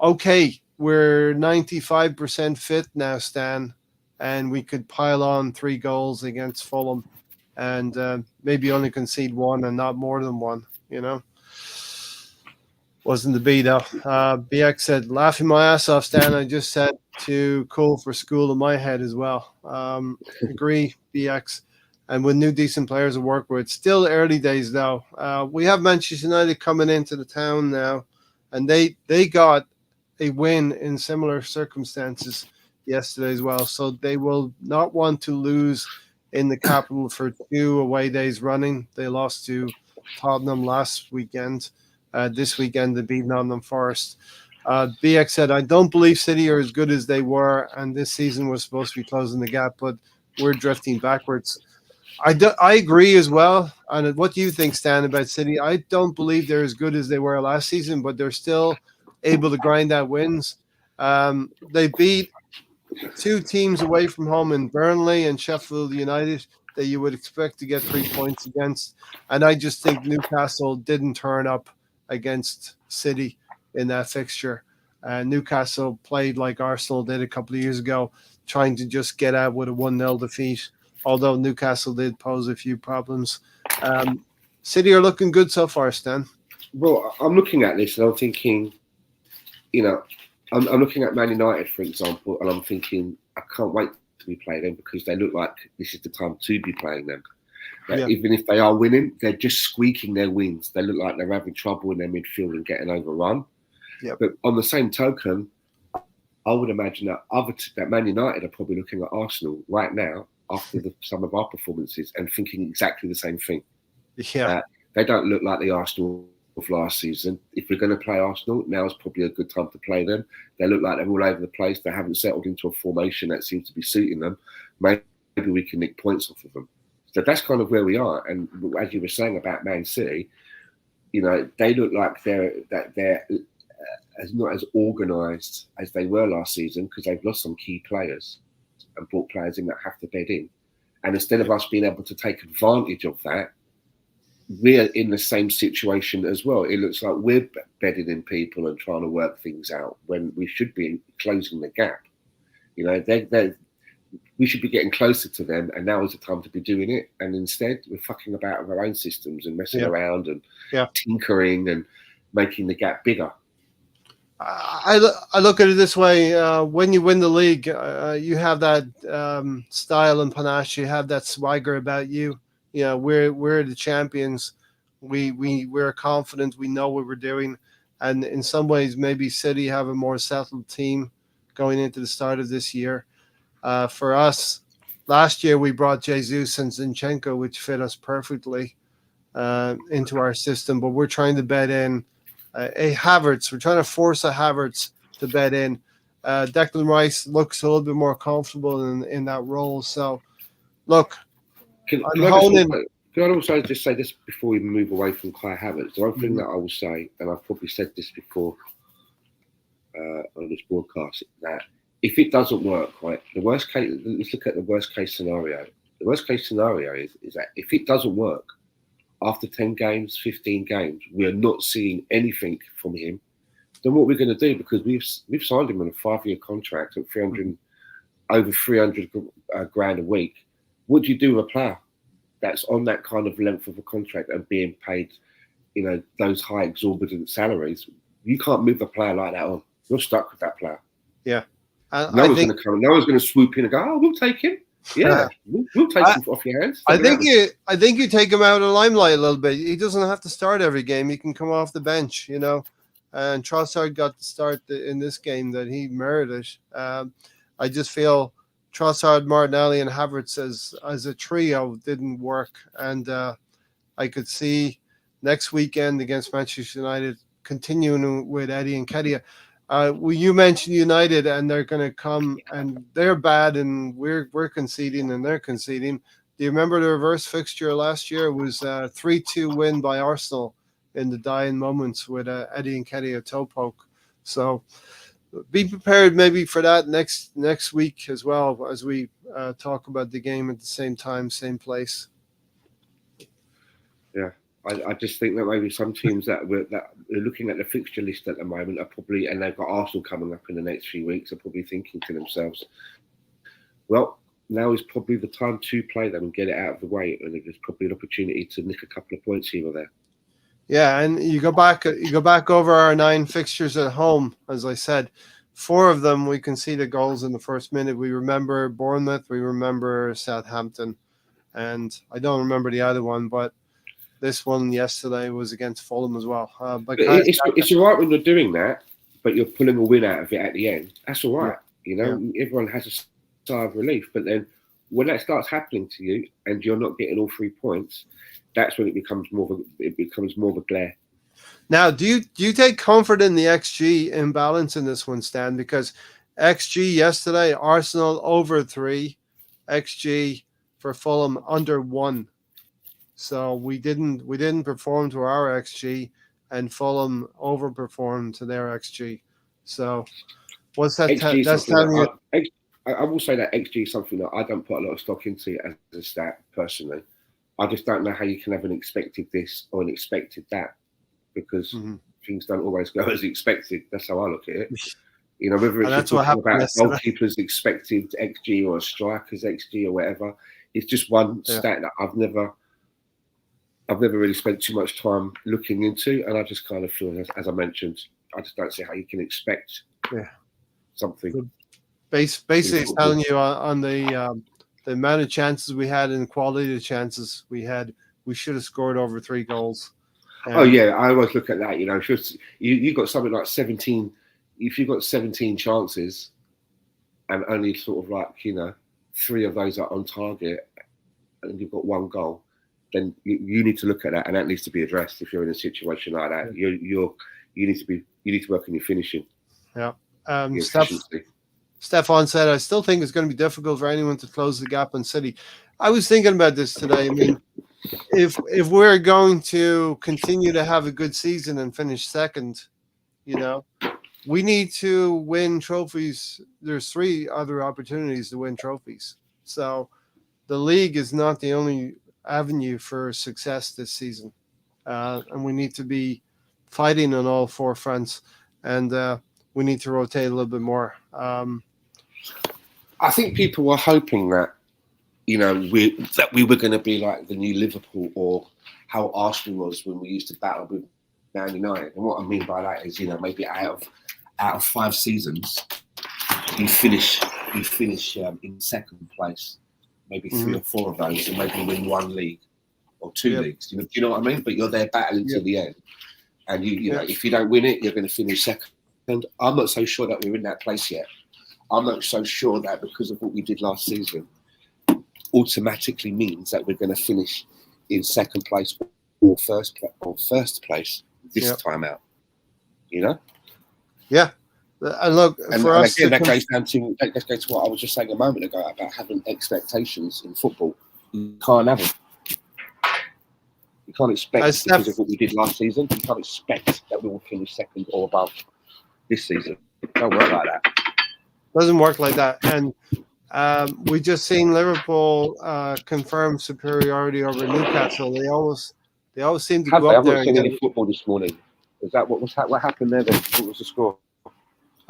okay. We're 95% fit now, Stan, and we could pile on 3 goals against Fulham and maybe only concede one and not more than one, Wasn't the B though. BX said, laughing my ass off, Stan. I just said too cool for school in my head as well. Agree, BX. And with new decent players to work with. Still early days though. We have Manchester United coming into the town now, and they got a win in similar circumstances yesterday as well. So they will not want to lose in the capital for 2 away days running. They lost to Tottenham last weekend. This weekend they beat Nottingham Forest. BX said, I don't believe City are as good as they were, and this season was supposed to be closing the gap, but we're drifting backwards. I agree as well. And what do you think, Stan, about City? I don't believe they're as good as they were last season, but they're still able to grind out wins. They beat 2 teams away from home in Burnley and Sheffield United that you would expect to get 3 points against. And I just think Newcastle didn't turn up against City in that fixture. Newcastle played like Arsenal did a couple of years ago, trying to just get out with a 1-0 defeat, although Newcastle did pose a few problems. City are looking good so far, Stan. Well, I'm looking at this and I'm thinking, I'm looking at Man United, for example, and I'm thinking, I can't wait to be playing them because they look like this is the time to be playing them. Yeah. Even if they are winning, they're just squeaking their wins. They look like they're having trouble in their midfield and getting overrun. Yep. But on the same token, I would imagine that Man United are probably looking at Arsenal right now after some of our performances and thinking exactly the same thing. Yeah. They don't look like the Arsenal of last season. If we're going to play Arsenal, now is probably a good time to play them. They look like they're all over the place. They haven't settled into a formation that seems to be suiting them. Maybe we can nick points off of them. So that's kind of where we are. And as you were saying about Man City, they look like they're as not as organised as they were last season because they've lost some key players and brought players in that have to bed in. And instead of us being able to take advantage of that, we're in the same situation as well. It looks like we're bedding in people and trying to work things out when we should be closing the gap. We should be getting closer to them, and now is the time to be doing it. And instead, we're fucking about with our own systems and messing around and tinkering and making the gap bigger. I look at it this way: when you win the league, you have that style and panache. You have that swagger about you. We're the champions. We're confident. We know what we're doing, and in some ways, maybe City have a more settled team going into the start of this year. For us, last year we brought Jesus and Zinchenko, which fit us perfectly into our system. But we're trying to bed in a Havertz. We're trying to force a Havertz to bed in. Declan Rice looks a little bit more comfortable in that role. So, look, can I also just say this before we move away from Kai Havertz? The one thing that I will say, and I've probably said this before on this broadcast, that if it doesn't work, right, the worst case, let's look at the worst case scenario. The worst case scenario is that if it doesn't work, after 10 games, 15 games, we're not seeing anything from him, then what we're going to do, because we've signed him on a 5-year contract at over 300 grand a week. What do you do with a player that's on that kind of length of a contract and being paid, those high exorbitant salaries? You can't move a player like that on. You're stuck with that player. Yeah. No one's going to come. No one's going to swoop in and go, "Oh, we'll take him." Yeah, we'll take him off your hands. I think you take him out of the limelight a little bit. He doesn't have to start every game. He can come off the bench, And Trossard got the start in this game that he merited. I just feel Trossard, Martinelli, and Havertz as a trio didn't work, and I could see next weekend against Manchester United continuing with Eddie and Kedia. Well, you mentioned United, and they're going to come, and they're bad, and we're conceding, and they're conceding. Do you remember the reverse fixture last year? It was a 3-2 win by Arsenal in the dying moments with Eddie and Kedia toe poke. So be prepared maybe for that next week as well, as we talk about the game at the same time, same place. Yeah, I just think that maybe some teams that are looking at the fixture list at the moment are probably, and they've got Arsenal coming up in the next few weeks, are probably thinking to themselves, well, now is probably the time to play them and get it out of the way, and there's probably an opportunity to nick a couple of points here or there. Yeah, and you go back over our 9 fixtures at home. As I said, 4 of them we conceded goals in the first minute. We remember Bournemouth, we remember Southampton, and I don't remember the other one, but this one yesterday was against Fulham as well. But it's all right when you're doing that, but you're pulling a win out of it at the end. That's all right. Yeah. Everyone has a sigh of relief, but then when that starts happening to you and you're not getting all 3 points, that's when it becomes more of a glare. Now, do you take comfort in the XG imbalance in this one, Stan? Because XG yesterday, Arsenal over 3, XG for Fulham under 1. So we didn't perform to our XG, and Fulham overperformed to their XG. So what's that? That's telling you. I will say that XG is something that I don't put a lot of stock into as a stat personally. I just don't know how you can have an expected this or an expected that, because things don't always go as expected. That's how I look at it. Whether it's talking about goalkeepers' expected XG or a striker's XG or whatever, it's just one stat that I've never really spent too much time looking into, and I just kind of feel, as I mentioned, I just don't see how you can expect something. Basically, it's telling you on the amount of chances we had and the quality of the chances we had, we should have scored over 3 goals. Oh yeah, I always look at that. You got something like 17. If you've got 17 chances, and only sort of 3 of those are on target, and you've got 1 goal, then you need to look at that, and that needs to be addressed. If you're in a situation like that, you need to work on your finishing. Yeah. Stefan said, I still think it's going to be difficult for anyone to close the gap on City. I was thinking about this today. I mean, if we're going to continue to have a good season and finish second, we need to win trophies. There's 3 other opportunities to win trophies. So the league is not the only avenue for success this season. And we need to be fighting on all 4 fronts. And we need to rotate a little bit more. I think people were hoping that, we were going to be like the new Liverpool, or how Arsenal was when we used to battle with Man United. And what I mean by that is, maybe out of 5 seasons, you finish in second place, maybe 3 or 4 of those, and maybe win 1 league or 2 leagues. Do you know what I mean? But you're there battling to the end, and if you don't win it, you're going to finish second. I'm not so sure that we're in that place yet. I'm not so sure that because of what we did last season automatically means that we're going to finish in second place or first place this time out. Yeah. And look, for us, again, that goes to what I was just saying a moment ago about having expectations in football. You can't have them. You can't expect, because of what we did last season, you can't expect that we will finish second or above this season. It don't work like that. Doesn't work like that. And we just seen Liverpool confirm superiority over Newcastle. They always seem to go up there. I've not seen any football this morning. Is that what happened there? What was the score?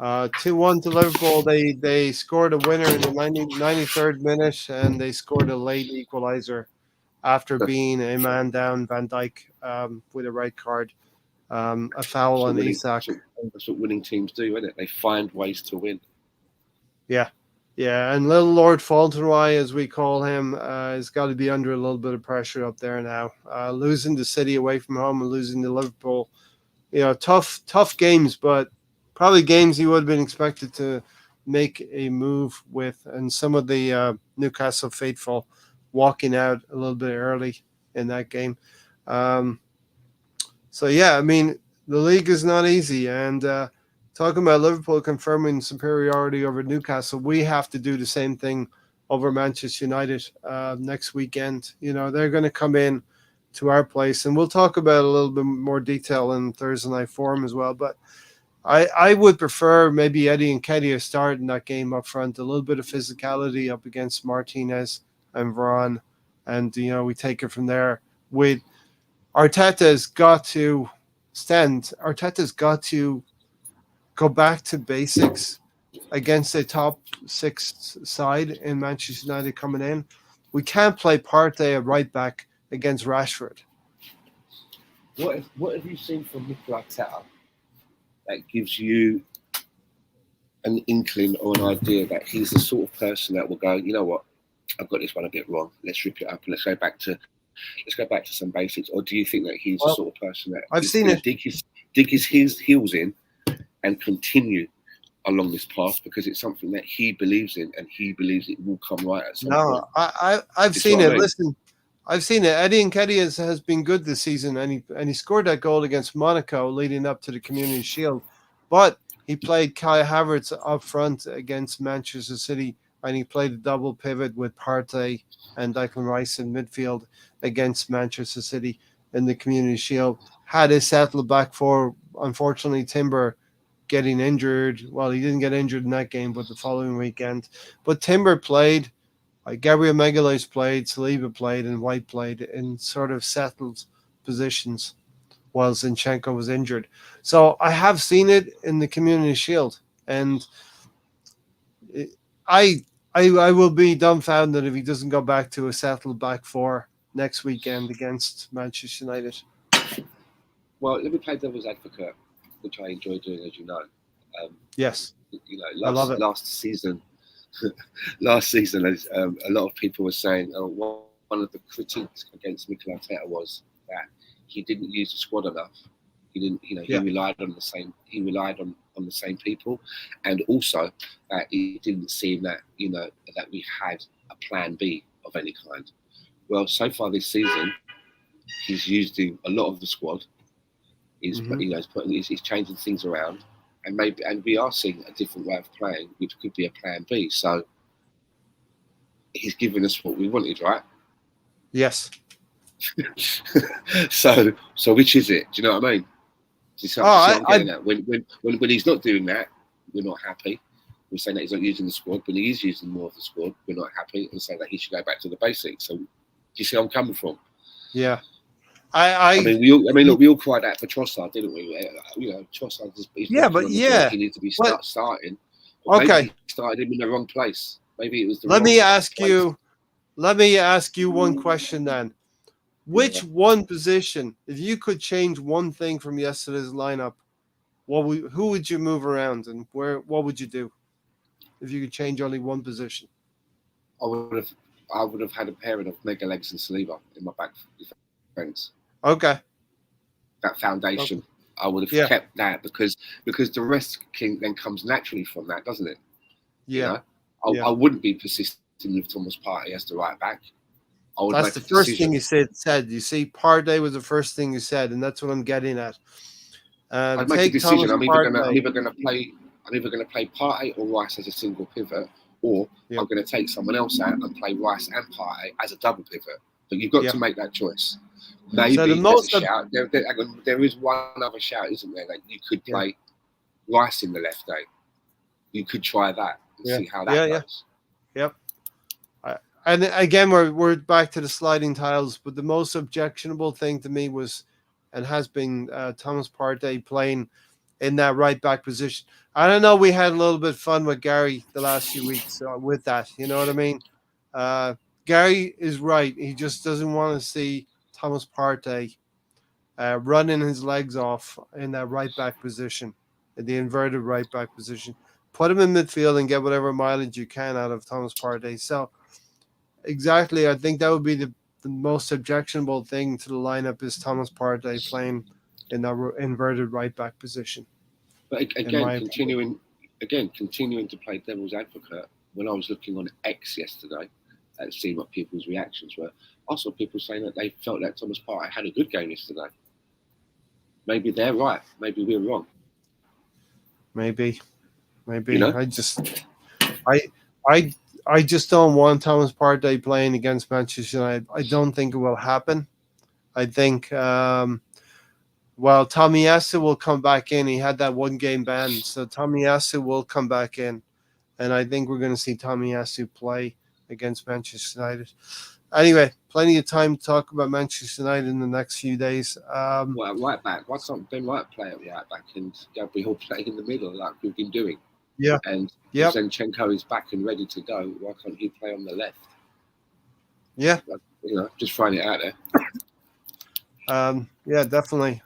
2-1 to Liverpool. They scored a winner in the 93rd minute, and they scored a late equaliser after being a man down. Van Dijk with a red card, a foul on Isak. That's what winning teams do, isn't it? They find ways to win. Yeah, and little Lord Fauntleroy, as we call him, has got to be under a little bit of pressure up there now. Losing to City away from home and losing to Liverpool, tough games, but probably games he would have been expected to make a move with. And some of the Newcastle faithful walking out a little bit early in that game. So yeah, I mean, The league is not easy, and talking about Liverpool confirming superiority over Newcastle, we have to do the same thing over Manchester United next weekend. You know, they're going to come in to our place, and we'll talk about a little bit more detail in Thursday night forum as well. But I would prefer maybe Eddie and Kedia starting that game up front, a little bit of physicality up against Martinez and Varane, and you know we take it from there. With Arteta's got to Arteta's got to go back to basics against a top six side in Manchester United coming in. We can't play Partey at right back against Rashford. What have you seen from Mikel Arteta that gives you an inkling or an idea that he's the sort of person that will go, you know what, I've got this one a bit wrong. Let's rip it up and let's go back to some basics. Or do you think that he's the sort of person that I've seen it. dig his heels in and continue along this path because it's something that he believes in and he believes it will come right at some point? I've seen it. Listen, I've seen it. Eddie Nketiah has been good this season, and he scored that goal against Monaco leading up to the Community Shield. But he played Kai Havertz up front against Manchester City, and he played a double pivot with Partey and Declan Rice in midfield against Manchester City in the Community Shield. Had his settled back for, unfortunately, Timber getting injured. Well, he didn't get injured in that game, but the following weekend. But Timber played. Gabriel Magalhaes played, Saliba played, and White played in sort of settled positions while Zinchenko was injured. So I have seen it in the Community Shield, and I will be dumbfounded if he doesn't go back to a settled back four next weekend against Manchester United. Well, let me play devil's advocate, which I enjoy doing, as you know. Yes, you know, last season, a lot of people were saying one of the critiques against Mikel Arteta was that he didn't use the squad enough. He didn't, he relied on the same. He relied on the same people, and also that it didn't seem that that we had a plan B of any kind. Well, so far this season, he's using a lot of the squad. He's he's changing things around. And we are seeing a different way of playing, which could be a plan B. So he's given us what we wanted, right? Yes. so which is it? Do you know what I mean? I'm getting that. When he's not doing that, we're not happy. We're saying that he's not using the squad, but he is using more of the squad. We're not happy and saying that he should go back to the basics. So do you see where I'm coming from? Yeah. We all cried out for Trossard, didn't we? Trossard is he needs to be starting. But maybe he started him in the wrong place. Maybe it was the Let me ask you one question then. Which one position, if you could change one thing from yesterday's lineup, who would you move around and what would you do if you could change only one position? I would have had a pairing of Magalhaes and Saliba in my back defense. Okay. That foundation. Okay. I would have kept that because the rest then comes naturally from that, doesn't it? Yeah. I wouldn't be persisting with Thomas Partey as the right back. That's the first thing you said. You see, Partey was the first thing you said, and that's what I'm getting at. I'd make a decision. I'm either going to play Partey or Rice as a single pivot, or I'm going to take someone else out and play Rice and Partey as a double pivot. But you've got to make that choice. Maybe there's a shout. There is one other shout, isn't there? That you could play Rice in the left day. You could try that and see how that goes. Yep. And again, we're back to the sliding tiles. But the most objectionable thing to me was, and has been, Thomas Partey playing in that right back position. I don't know. We had a little bit of fun with Gary the last few weeks with that. You know what I mean? Gary is right. He just doesn't want to see Thomas Partey running his legs off in that right back position, in the inverted right back position. Put him in midfield and get whatever mileage you can out of Thomas Partey. So, exactly, I think that would be the most objectionable thing to the lineup is Thomas Partey playing in that inverted right back position. But again, continuing to play devil's advocate, when I was looking on X yesterday and seeing what people's reactions were, I saw people saying that they felt that Thomas Partey had a good game yesterday. maybe they're right. Maybe we're wrong. Maybe. You know? I I I just don't want Thomas Partey playing against Manchester United. I don't think it will happen. I think well, Tomiyasu will come back in. He had that 1 game ban, so Tomiyasu will come back in, and I think we're going to see Tomiyasu play against Manchester United. Anyway, plenty of time to talk about Manchester United in the next few days. Well, right back. Why can't Ben White play at the right back and Gabriel play in the middle like we've been doing? Yeah. And Yep. if Zinchenko is back and ready to go, why can't he play on the left? Yeah. You know, just throwing it out there. Yeah, definitely.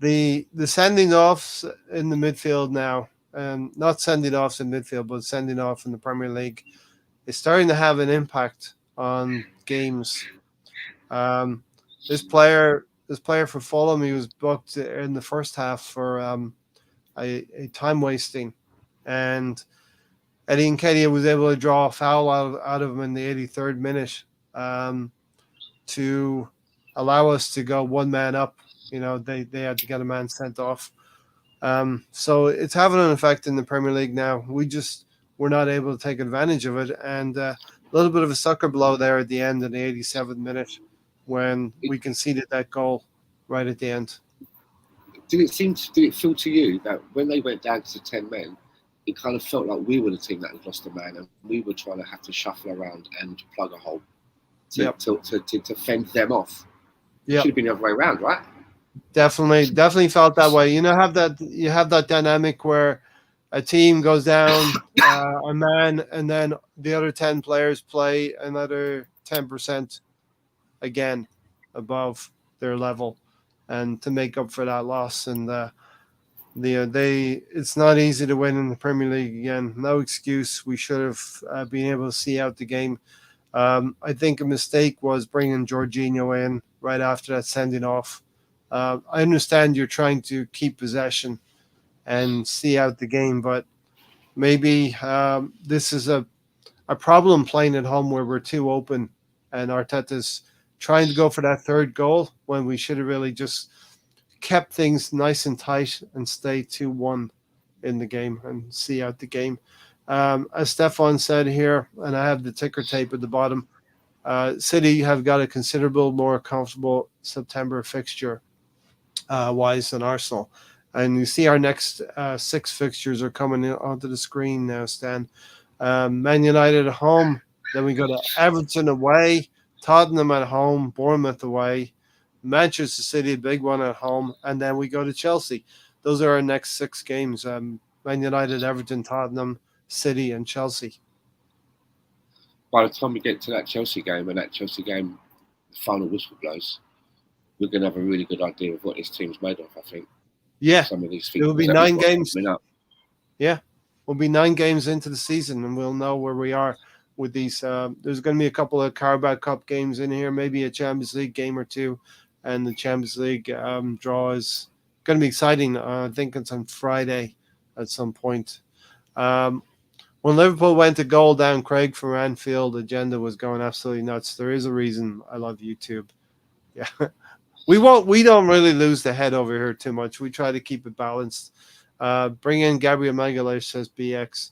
The sending offs in the midfield now, not sending offs in midfield, but sending off in the Premier League, is starting to have an impact on games. This player for Fulham, he was booked in the first half for a time wasting, and Eddie Nketiah was able to draw a foul out of him in the 83rd minute to allow us to go one man up. You know, they had to get a man sent off. So it's having an effect in the Premier League now. We're not able to take advantage of it, and a little bit of a sucker blow there at the end in the 87th minute when we conceded that goal right at the end. Did it feel to you that when they went down to 10 men, it kind of felt like we were the team that had lost a man and we were trying to have to shuffle around and plug a hole to fend them off? It should have been the other way around, right? Definitely felt that way. You have that dynamic where a team goes down a man, and then the other 10 players play another 10% again above their level, and to make up for that loss. And it's not easy to win in the Premier League again. No excuse. We should have been able to see out the game. I think a mistake was bringing Jorginho in right after that sending off. I understand you're trying to keep possession and see out the game, but maybe this is a problem playing at home where we're too open, and Arteta's trying to go for that third goal when we should have really just kept things nice and tight and stay 2-1 in the game and see out the game. As Stefan said here, and I have the ticker tape at the bottom, City have got a considerable more comfortable September fixture wise than Arsenal. And you see our next 6 fixtures are coming onto the screen now, Stan. Man United at home, then we go to Everton away, Tottenham at home, Bournemouth away, Manchester City, a big one at home, and then we go to Chelsea. Those are our next 6 games. Man United, Everton, Tottenham, City, and Chelsea. By the time we get to that Chelsea game, and that Chelsea game, the final whistle blows, we're going to have a really good idea of what this team's made of, I think. Yeah, some of these it will be 9 games. Yeah, we'll be 9 games into the season, and we'll know where we are with these. There's going to be a couple of Carabao Cup games in here, maybe a Champions League game or 2, and the Champions League draw is going to be exciting. I think it's on Friday at some point. When Liverpool went to goal down Craig from Anfield, the agenda was going absolutely nuts. There is a reason I love YouTube. Yeah. We don't really lose the head over here too much. We try to keep it balanced. Bring in Gabriel Magalhaes, says BX,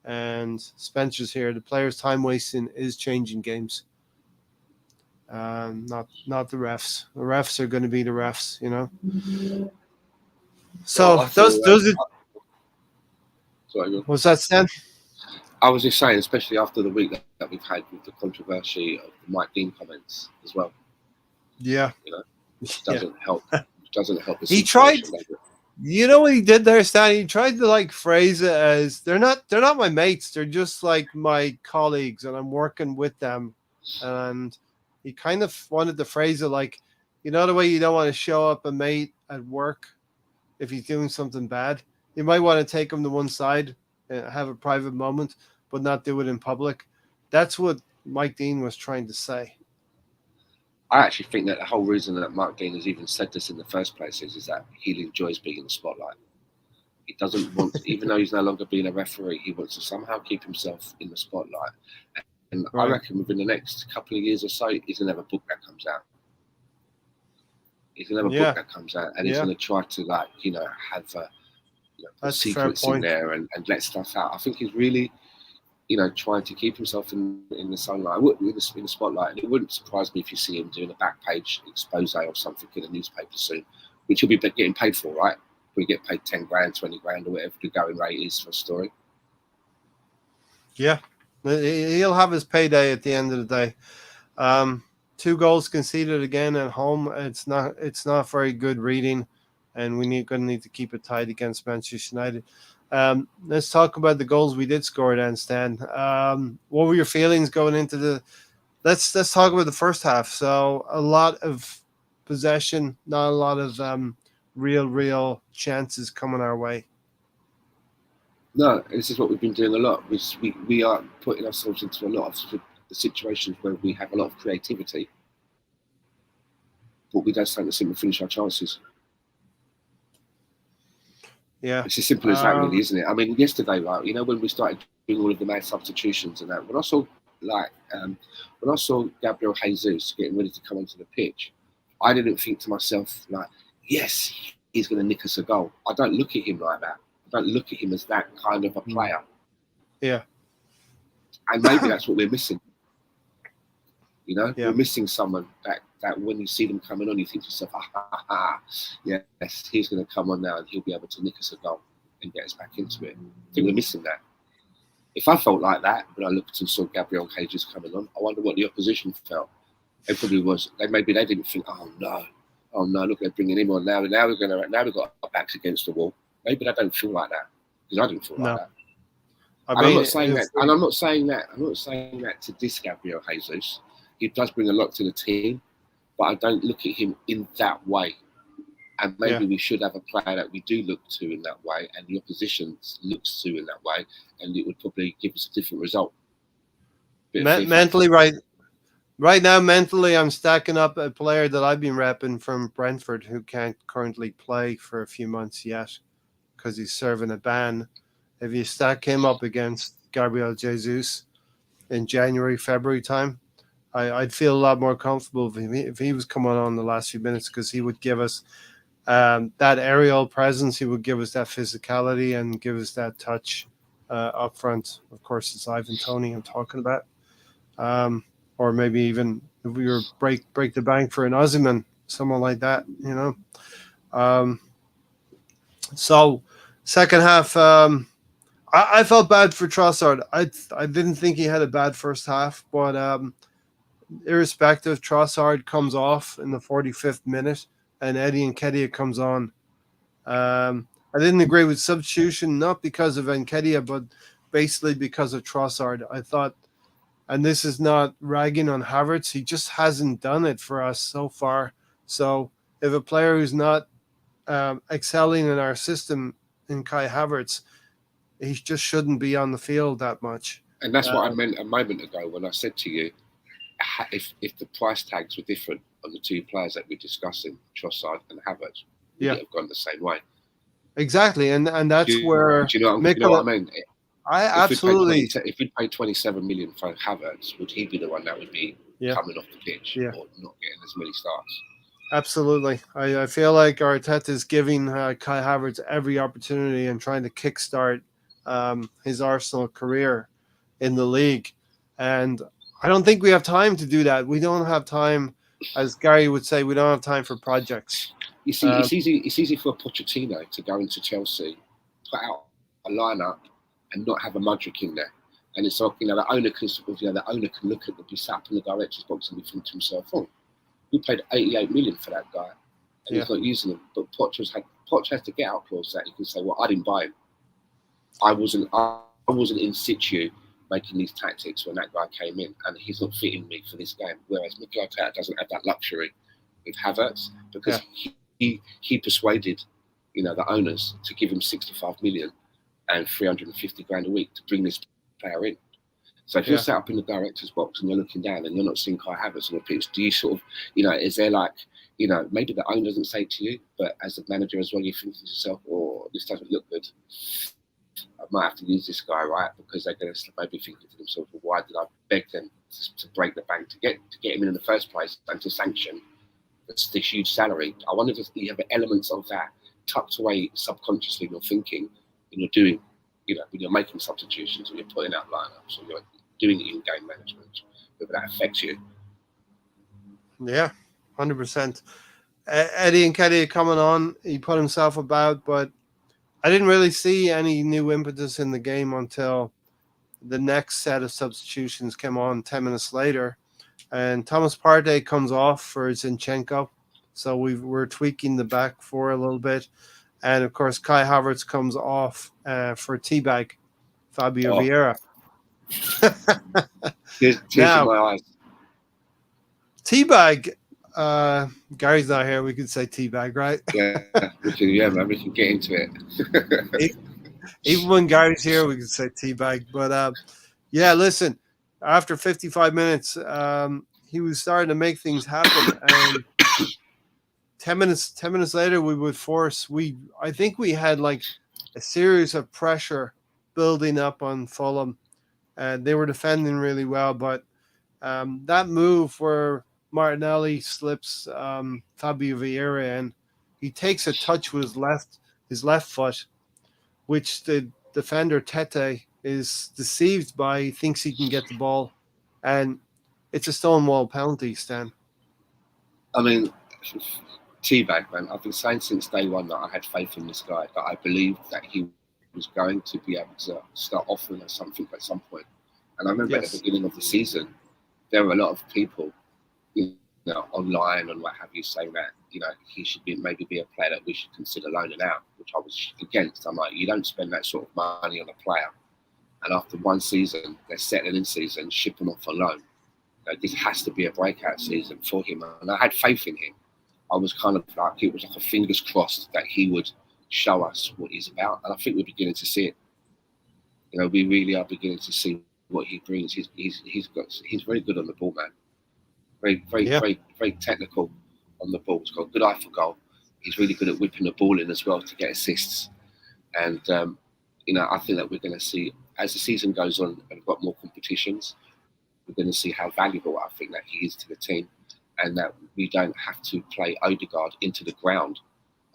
and Spencer's here. The players' time wasting is changing games. Not the refs. The refs are going to be the refs, you know. So those are. Sorry, what's that, Stan? I was just saying, especially after the week that we've had with the controversy of the Mike Dean comments as well. Yeah. You know, which doesn't help. Doesn't help. He tried. You know what he did there, Stan? He tried to phrase it as they're not my mates. They're just like my colleagues, and I'm working with them. And he kind of wanted to phrase it like, you know, the way you don't want to show up a mate at work if he's doing something bad. You might want to take him to one side and have a private moment, but not do it in public. That's what Mike Dean was trying to say. I actually think that the whole reason that Mike Dean has even said this in the first place is that he enjoys being in the spotlight. He doesn't want, even though he's no longer being a referee, he wants to somehow keep himself in the spotlight. And right. I reckon within the next couple of years or so, he's going to have a book that comes out. He's going to have a Yeah. book that comes out, and he's Yeah. going to try to have put That's a fair secrets in point. there and let stuff out. I think he's really trying to keep himself in the sunlight, in the spotlight. And it wouldn't surprise me if you see him doing a back page expose or something in a newspaper soon, which he'll be getting paid for, right? We get paid 10 grand, 20 grand, or whatever the going rate is for a story. Yeah, he'll have his payday at the end of the day. 2 goals conceded again at home. It's not very good reading, and going to need to keep it tight against Manchester United. Let's talk about the goals we did score then, Stan. What were your feelings going into the? Let's talk about the first half. So a lot of possession, not a lot of real chances coming our way. No, this is what we've been doing a lot. We are putting ourselves into a lot of situations where we have a lot of creativity, but we don't simply finish our chances. Yeah, it's as simple as that, really, isn't it? I mean, yesterday, right? When we started doing all of the mad substitutions and that, when I saw Gabriel Jesus getting ready to come onto the pitch, I didn't think to myself like, yes, he's going to nick us a goal. I don't look at him like that. I don't look at him as that kind of a player. Yeah. And maybe that's what we're missing. Yeah. We're missing someone that when you see them coming on, you think to yourself, yes, he's going to come on now and he'll be able to nick us a goal and get us back into it. I think we're missing that. If I felt like that when I looked and saw Gabriel Jesus coming on, I wonder what the opposition felt. It probably was. Maybe they didn't think, oh no, look, they're bringing him on now. Now we've got our backs against the wall. Maybe they don't feel like that, because I didn't feel like that. I'm not saying that, and I'm not saying that to diss Gabriel Jesus. He does bring a lot to the team, but I don't look at him in that way. And maybe we should have a player that we do look to in that way, and the opposition looks to in that way, and it would probably give us a different result. Mentally, right now, mentally, I'm stacking up a player that I've been repping from Brentford who can't currently play for a few months yet because he's serving a ban. If you stack him up against Gabriel Jesus in January, February time, I'd feel a lot more comfortable if he was coming on the last few minutes, because he would give us that aerial presence, he would give us that physicality and give us that touch up front. Of course, it's Ivan Toney I'm talking about. Or maybe even if we were break the bank for an Osimhen, someone like that, So second half, I felt bad for Trossard. I didn't think he had a bad first half, but irrespective, Trossard comes off in the 45th minute and Eddie Nketiah comes on. I didn't agree with substitution, not because of Nketiah, but basically because of Trossard. I thought, and this is not ragging on Havertz, he just hasn't done it for us so far. So if a player who's not excelling in our system in Kai Havertz, he just shouldn't be on the field that much. And that's what I meant a moment ago when I said to you, if the price tags were different on the two players that we're discussing, Trossard and Havertz, would it have gone the same way? Exactly, and that's where... Do you know what I mean? Absolutely. If we paid 27 million for Havertz, would he be the one that would be coming off the pitch or not getting as many starts? Absolutely. I feel like Arteta is giving Kai Havertz every opportunity and trying to kickstart his Arsenal career in the league. And I don't think we have time to do that. We don't have time, as Gary would say, we don't have time for projects. You see, it's easy for Pochettino to go into Chelsea, put out a lineup, and not have a Mudryk in there. And it's like, the owner can look at be sat in the director's box and think to himself, oh, we paid 88 million for that guy, and he's not using him. But Poch has to get out clause that he can say, well, I didn't buy him. I wasn't in situ making these tactics when that guy came in, and he's not fitting me for this game. Whereas Mikel Arteta doesn't have that luxury with Havertz, because he persuaded, the owners to give him 65 million and 350 grand a week to bring this player in. So if you're sat up in the director's box and you're looking down and you're not seeing Kai Havertz on the pitch, do you sort of, is there like, maybe the owner doesn't say to you, but as the manager as well, you think to yourself, oh, this doesn't look good. I might have to use this guy, right? Because they're going to maybe thinking to themselves, well, why did I beg them to break the bank to get him in the first place and to sanction this huge salary. I wonder if you have elements of that tucked away subconsciously in your thinking when you're doing, when you're making substitutions, or you're putting out lineups, or you're doing in-game management, whether that affects you. Yeah, 100%. Eddie and Keddy coming on. He put himself about, but I didn't really see any new impetus in the game until the next set of substitutions came on 10 minutes later. And Thomas Partey comes off for Zinchenko. So we're tweaking the back four a little bit. And of course, Kai Havertz comes off for Teabag, Fabio Vieira. Tears in my eyes. Teabag, Gary's not here. We could say Teabag, right? Yeah, man, we can get into it. Even when Gary's here, we can say Teabag. But yeah, listen, after 55 minutes, he was starting to make things happen. And 10 minutes later, we would force. I think we had like a series of pressure building up on Fulham. They were defending really well, but that move where Martinelli slips Fabio Vieira and he takes a touch with his left foot, which the defender Tete is deceived by. He thinks he can get the ball, and it's a stonewall penalty, Stan. I mean, Teabag, man, I've been saying since day one that I had faith in this guy, that I believed that he was going to be able to start offering us something at some point. And I remember at the beginning of the season, there were a lot of people, online and what have you, saying that, he should maybe be a player that we should consider loaning out, which I was against. I'm like, you don't spend that sort of money on a player. And after one season, they're settling in season, ship him off on loan. This has to be a breakout season for him. And I had faith in him. I was kind of like, it was like a fingers crossed that he would show us what he's about. And I think we're beginning to see it. We really are beginning to see what he brings. He's very good on the ball, man. Very technical on the ball. He's got a good eye for goal. He's really good at whipping the ball in as well to get assists. And I think that we're going to see, as the season goes on and we've got more competitions, we're going to see how valuable I think that he is to the team, and that we don't have to play Odegaard into the ground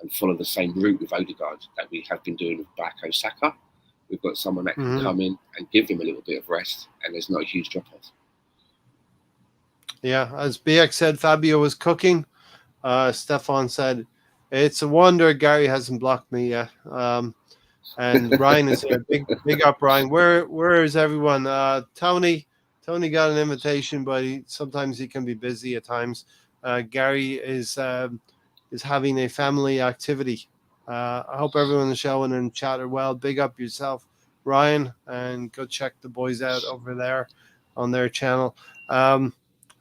and follow the same route with Odegaard that we have been doing with Bako Saka. We've got someone that can come in and give him a little bit of rest, and there's not a huge drop-off. Yeah, as BX said, Fabio was cooking. Stefan said, it's a wonder Gary hasn't blocked me yet. And Ryan is here. Big up, Ryan. Where is everyone? Tony got an invitation, but sometimes he can be busy at times. Gary is having a family activity. I hope everyone in the show and in chat are well. Big up yourself, Ryan, and go check the boys out over there on their channel.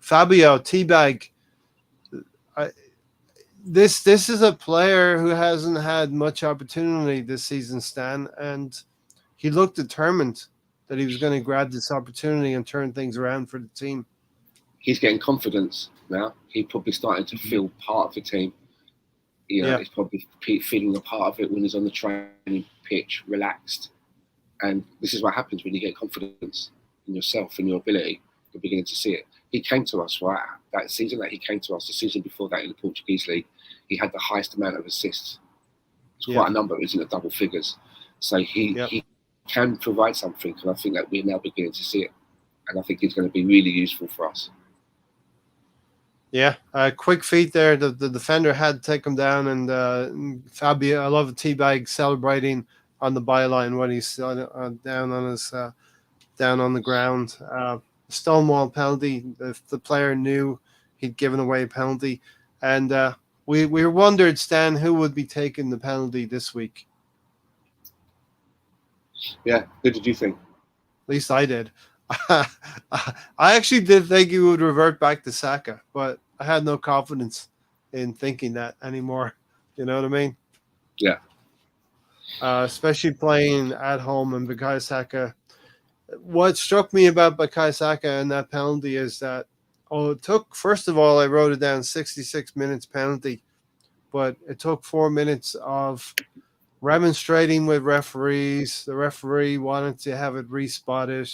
Fabio Teabag. This is a player who hasn't had much opportunity this season, Stan, and he looked determined that he was going to grab this opportunity and turn things around for the team. He's getting confidence now. He's probably starting to feel part of the team. He's probably feeling a part of it when he's on the training pitch, relaxed. And this is what happens when you get confidence in yourself and your ability. You're beginning to see it. He came to us, right? That season that he came to us, the season before that in the Portuguese league, he had the highest amount of assists. It's quite a number, it was in the double figures. So he can provide something, and I think that we're now beginning to see it. And I think it's going to be really useful for us. Yeah, quick feet there. The defender had to take him down, and Fabio, I love Teabag celebrating on the byline when he's down on the ground. Stonewall penalty. The player knew he'd given away a penalty, and we wondered, Stan, who would be taking the penalty this week. Yeah, who did you think? At least I did. I actually did think he would revert back to Saka, but I had no confidence in thinking that anymore. You know what I mean? Yeah. Especially playing at home and Bukayo Saka. What struck me about Bukayo Saka and that penalty is that, it took, first of all, I wrote it down, 66 minutes penalty, but it took 4 minutes of remonstrating with referees. The referee wanted to have it respotted.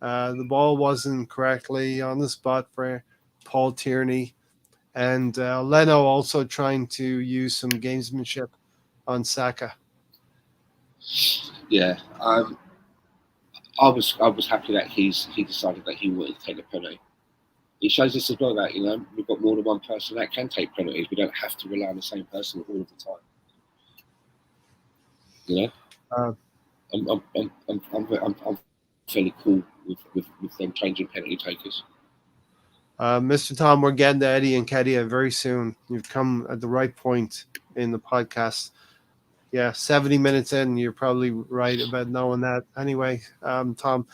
The ball wasn't correctly on the spot for Paul Tierney. and Leno also trying to use some gamesmanship on Saka. Yeah, I was happy that he decided that he wanted to take the penalty. It shows us as well that we've got more than one person that can take penalties. We don't have to rely on the same person all of the time. Uh, I'm fairly cool with them changing penalty takers. Mr. Tom, we're getting to Eddie and Kedia very soon. You've come at the right point in the podcast. Yeah, 70 minutes in, you're probably right about knowing that. Anyway, Tom,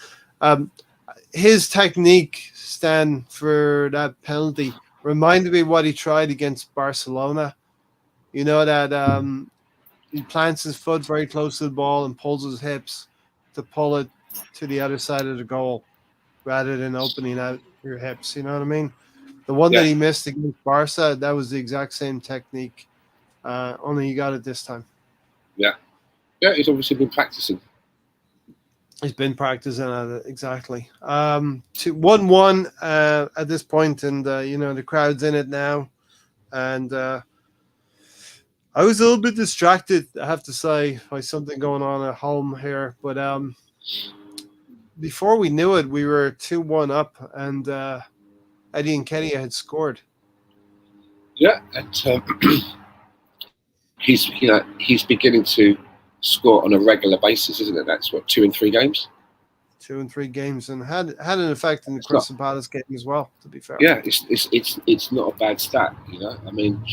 his technique, Stan, for that penalty reminded me what he tried against Barcelona. You know that he plants his foot very close to the ball and pulls his hips to pull it to the other side of the goal rather than opening out your hips. You know what I mean? The one that he missed against Barca, that was the exact same technique. Only he got it this time. Yeah, he's obviously been practicing. He's been practicing at it, exactly. 1-1 at this point, and the crowd's in it now. And I was a little bit distracted, I have to say, by something going on at home here. But before we knew it, we were 2-1 up, and Eddie and Kenny had scored. Yeah, and he's beginning to score on a regular basis, isn't it? That's what, 2 and 3 games. 2 and 3 games, and had an effect in the Crystal Palace game as well. To be fair, yeah, it's not a bad stat. I mean,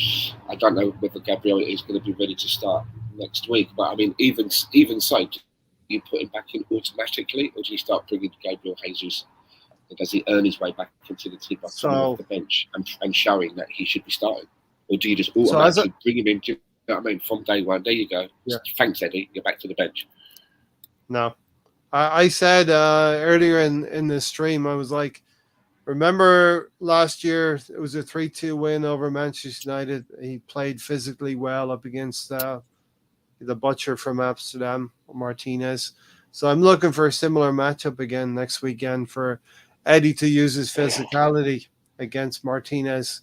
I don't know whether Gabriel is going to be ready to start next week, but I mean, even so, do you put him back in automatically, or do you start bringing Gabriel Jesus? Does he earn his way back into the team by coming off the bench and showing that he should be starting, or do you just automatically bring him in? Do you know what I mean? From day one, there you go. Yeah. Thanks, Eddie. You're back to the bench. No. I said earlier in the stream, I was like, remember last year, it was a 3-2 win over Manchester United. He played physically well up against the butcher from Amsterdam, Martinez. So I'm looking for a similar matchup again next weekend for Eddie to use his physicality against Martinez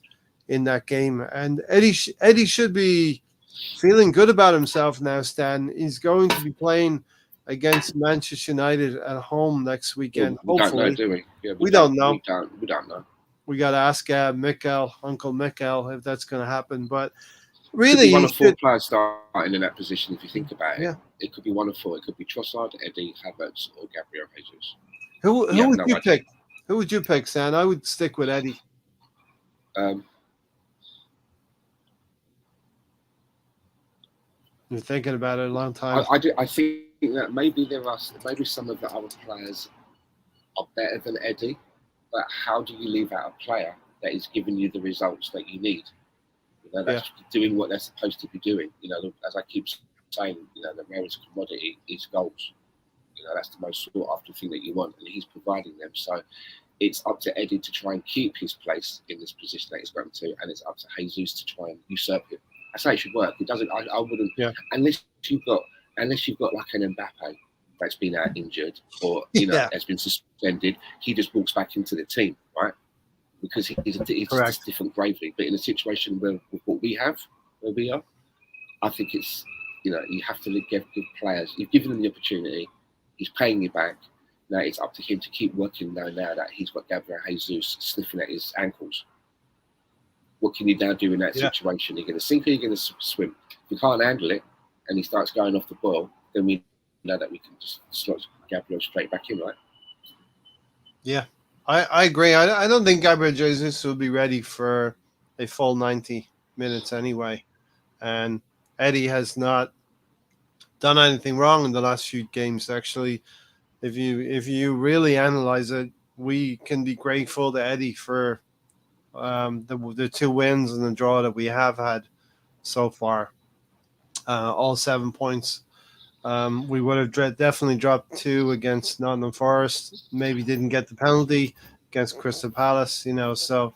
in that game. And Eddie should be feeling good about himself now, Stan. He's going to be playing against Manchester United at home next weekend. Well, we hopefully. Don't know, do we? Yeah, we don't know. We don't know. We got to ask Uncle Mikel, if that's going to happen. But really, could be one of 4 players starting in that position if you think about it. Yeah. It could be one of 4. It could be Trossard, Eddie, Havertz, or Gabriel Jesus. Who would you pick? Who would you pick, Stan? I would stick with Eddie. You're thinking about it a long time. I think that maybe some of the other players are better than Eddie, but how do you leave out a player that is giving you the results that you need? That's doing what they're supposed to be doing. As I keep saying, the rarest commodity is goals. That's the most sought after thing that you want, and he's providing them. So it's up to Eddie to try and keep his place in this position that he's going to, and it's up to Jesus to try and usurp him. I say it should work. It doesn't. I wouldn't. Yeah. Unless you've got like an Mbappe that's been out injured or has been suspended, he just walks back into the team, right? Because he's a different gravy. But in a situation where we are, I think it's you have to give players. You've given them the opportunity. He's paying you back. Now it's up to him to keep working. Now that he's got Gabriel Jesus sniffing at his ankles. What can you now do in that situation? You're going to sink or you're going to swim. If you can't handle it and he starts going off the ball, then we know that we can just slot Gabriel straight back in, right? Yeah, I agree. I don't think Gabriel Jesus will be ready for a full 90 minutes anyway. And Eddie has not done anything wrong in the last few games, actually. If you really analyze it, we can be grateful to Eddie for the 2 wins and the draw that we have had so far, all 7 points. We would have definitely dropped 2 against Nottingham Forest. Maybe didn't get the penalty against Crystal Palace. So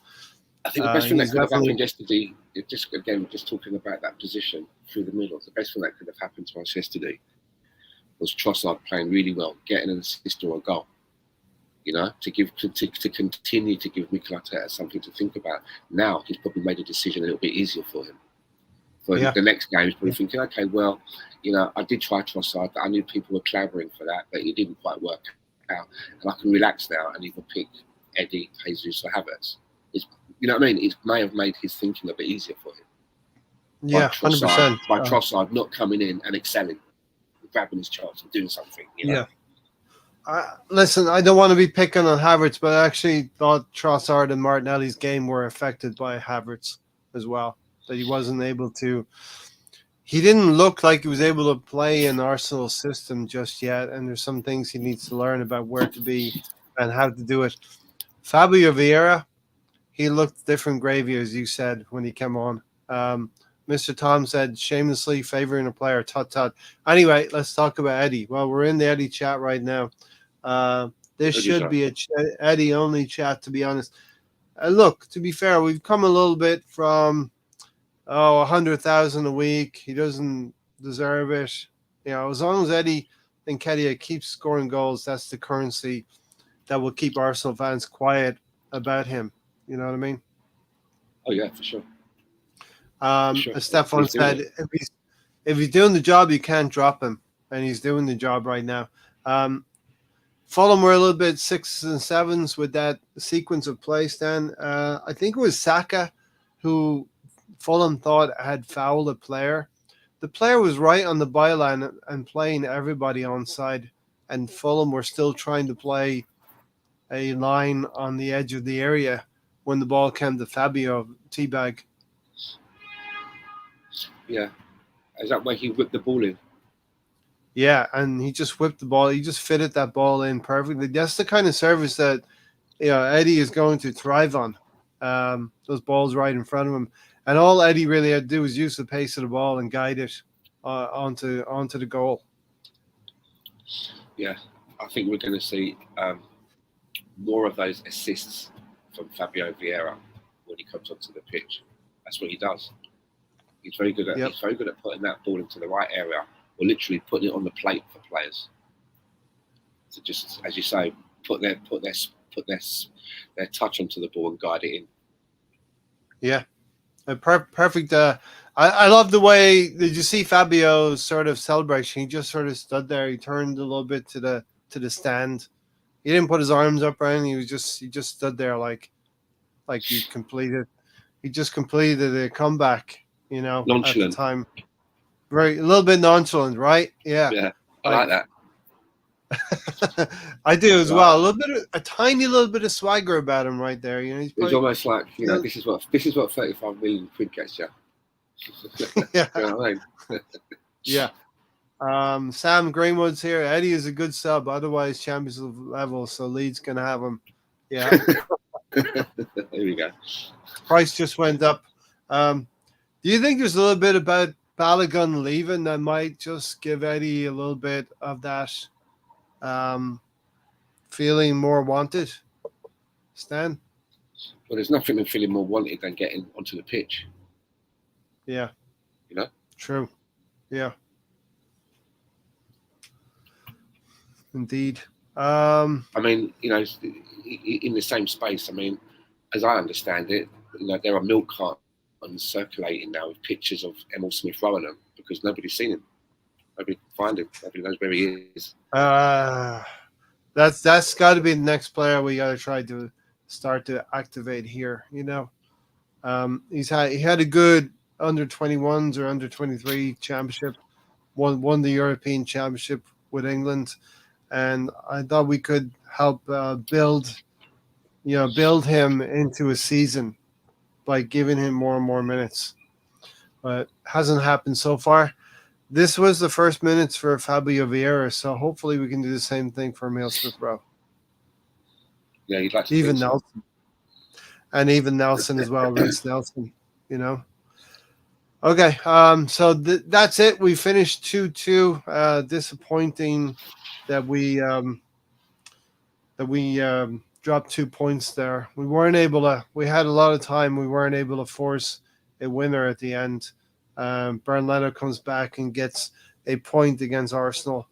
I think the best thing that could have happened yesterday, just talking about that position through the middle, the best thing that could have happened to us yesterday was Trossard playing really well, getting an assist or a goal. You know, to continue to give Mikel Arteta something to think about. Now he's probably made a decision a little bit easier for him. For the next game, he's probably thinking, okay, well, you know, I did try Trossard. I knew people were clamouring for that, but it didn't quite work out. And I can relax now and either pick Eddie, Jesus, or Havertz. You know what I mean? It may have made his thinking a bit easier for him. Yeah, 100%. By Trossard not coming in and excelling, grabbing his chance and doing something. You know? Yeah. Listen, I don't want to be picking on Havertz, but I actually thought Trossard and Martinelli's game were affected by Havertz as well. That he wasn't able to. He didn't look like he was able to play in Arsenal's system just yet, and there's some things he needs to learn about where to be and how to do it. Fabio Vieira, he looked different gravy, as you said, when he came on. Mr. Tom said, shamelessly favoring a player, tut. Anyway, let's talk about Eddie. Well, we're in the Eddie chat right now. This should be a Eddie-only chat, to be honest. Look, to be fair, we've come a little bit from 100,000 a week. He doesn't deserve it. You know, as long as Eddie Nketiah keeps scoring goals, that's the currency that will keep Arsenal fans quiet about him. You know what I mean? Oh yeah, for sure. As Stefan said, if he's doing the job, you can't drop him, and he's doing the job right now. Fulham were a little bit 6s and 7s with that sequence of play, Stan. I think it was Saka who Fulham thought had fouled a player. The player was right on the byline and playing everybody onside, and Fulham were still trying to play a line on the edge of the area when the ball came to Fabio teabag. Yeah. Is that where he whipped the ball in? Yeah, and he just whipped the ball. He just fitted that ball in perfectly. That's the kind of service that Eddie is going to thrive on. Those balls right in front of him. And all Eddie really had to do was use the pace of the ball and guide it onto the goal. Yeah, I think we're going to see more of those assists from Fabio Vieira when he comes onto the pitch. That's what he does. He's very good at putting that ball into the right area, or literally putting it on the plate for players. To just, as you say, put their touch onto the ball and guide it in. Yeah, perfect. I love the way. Did you see Fabio's sort of celebration? He just sort of stood there. He turned a little bit to the stand. He didn't put his arms up or anything. He just stood there like he completed. He just completed a comeback. Nonchalant. At the time, a little bit nonchalant, right? Yeah. Yeah, I like that. I do as well. A tiny little bit of swagger about him, right there. He's almost like this is what 35 million quid gets you. Yeah. You know what I mean? Yeah. Sam Greenwood's here. Eddie is a good sub, otherwise Champions League level, so Leeds can have him. Yeah. Here we go. Price just went up. Do you think there's a little bit about Balogun leaving that might just give Eddie a little bit of that feeling more wanted? Stan? Well, there's nothing than feeling more wanted than getting onto the pitch. Yeah. True. Yeah. Indeed. I mean, in the same space, I mean, as I understand it, there are milk cartons circulating now with pictures of Emil Smith Rowe them because nobody's seen him. Nobody can find him. Nobody knows where he is. That's got to be the next player we got to try to start to activate here. He had a good under 21s or under 23 championship, won the European Championship with England, and I thought we could help build him into a season by giving him more and more minutes. But hasn't happened so far. This was the first minutes for Fabio Vieira, so hopefully we can do the same thing for Emil Smith Rowe. Yeah, you'd like to even so. Nelson. And even Nelson as well, Reece Nelson, Okay, so that's it. We finished 2-2. Disappointing that we dropped 2 points there. We weren't able to. We had a lot of time. We weren't able to force a winner at the end. Bernardo comes back and gets a point against Arsenal.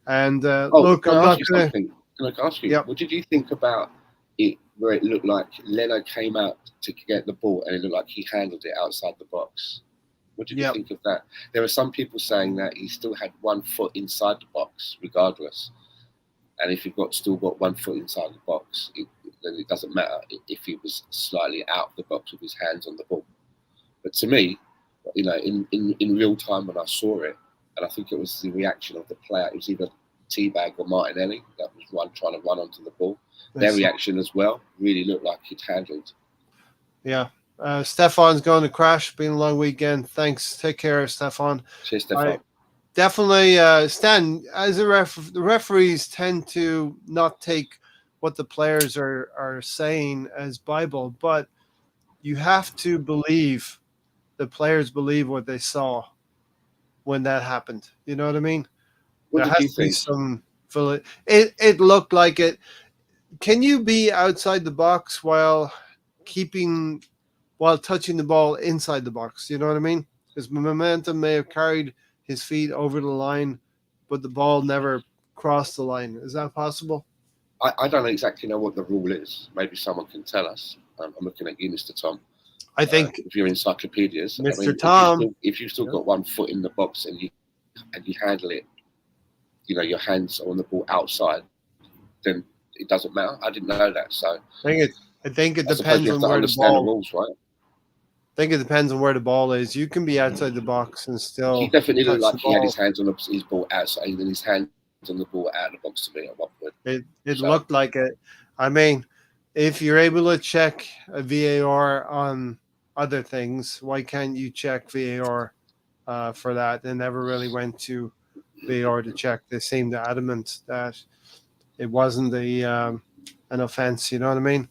And look, I'm not going to. Can I ask you, Yep. what did you think about it where it looked like Leno came out to get the ball and it looked like he handled it outside the box? What did you Yep. think of that? There were some people saying that he still had 1 foot inside the box, regardless. And if you've still got 1 foot inside the box, then it doesn't matter if he was slightly out of the box with his hands on the ball. But to me, in real time when I saw it, and I think it was the reaction of the player, it was either Teabag or Martinelli that was trying to run onto the ball. Their reaction as well really looked like it handled. Yeah. Stefan's going to crash. Been a long weekend. Thanks. Take care, Stefan. Cheers, Stefan. Definitely, Stan, as the referees tend to not take what the players are saying as Bible, but you have to believe the players believe what they saw when that happened. You know what I mean? What There did has you to be think? some. It looked like it. Can you be outside the box while touching the ball inside the box? You know what I mean? His momentum may have carried his feet over the line, but the ball never crossed the line. Is that possible? I don't exactly know what the rule is. Maybe someone can tell us. I'm looking at you, Mr. Tom. I think if you're encyclopedias, Mr. Tom, if you've still got 1 foot in the box and you handle it, your hands are on the ball outside, then it doesn't matter. I didn't know that, so I think it I suppose depends you on have to where the understand the ball. rules, right? I think it depends on where the ball is. You can be outside the box and still. He definitely looked touch like the he had ball. his hands on his ball outside, and then his hands on the ball out of the box to me at one point. It looked like it. I mean, if you're able to check a VAR on other things, why can't you check VAR for that? They never really went to VAR to check. They seemed adamant that it wasn't an offense. You know what I mean?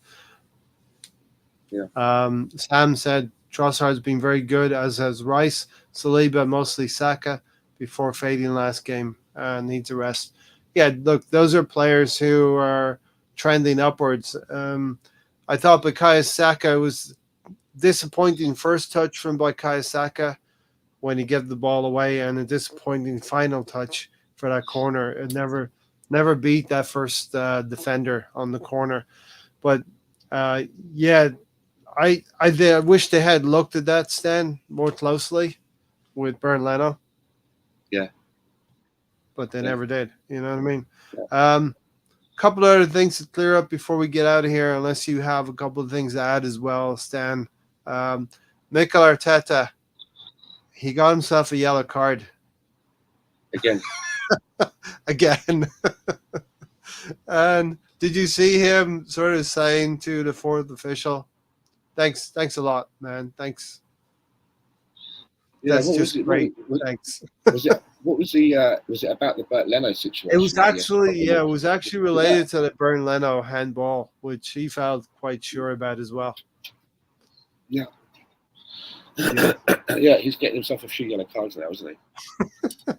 Yeah. Sam said Trossard's been very good, as has Rice. Saliba, mostly Saka, before fading last game. Needs a rest. Yeah, look, those are players who are trending upwards. I thought Bukayo Saka was disappointing first touch from Bukayo Saka when he gave the ball away, and a disappointing final touch for that corner. It never beat that first defender on the corner. But yeah, I wish they had looked at that, Stan, more closely with Bernd Leno. Yeah. But they never did. You know what I mean? Yeah. Couple of other things to clear up before we get out of here, unless you have a couple of things to add as well, Stan. Mikel Arteta, he got himself a yellow card. Again. And did you see him sort of saying to the fourth official, thanks a lot, man. Thanks. Yeah, That's just great. Thanks. Was it about the Bert Leno situation? It was actually related to the Bernd Leno handball, which he felt quite sure about as well. Yeah. Yeah, he's getting himself a few yellow cards now, isn't he?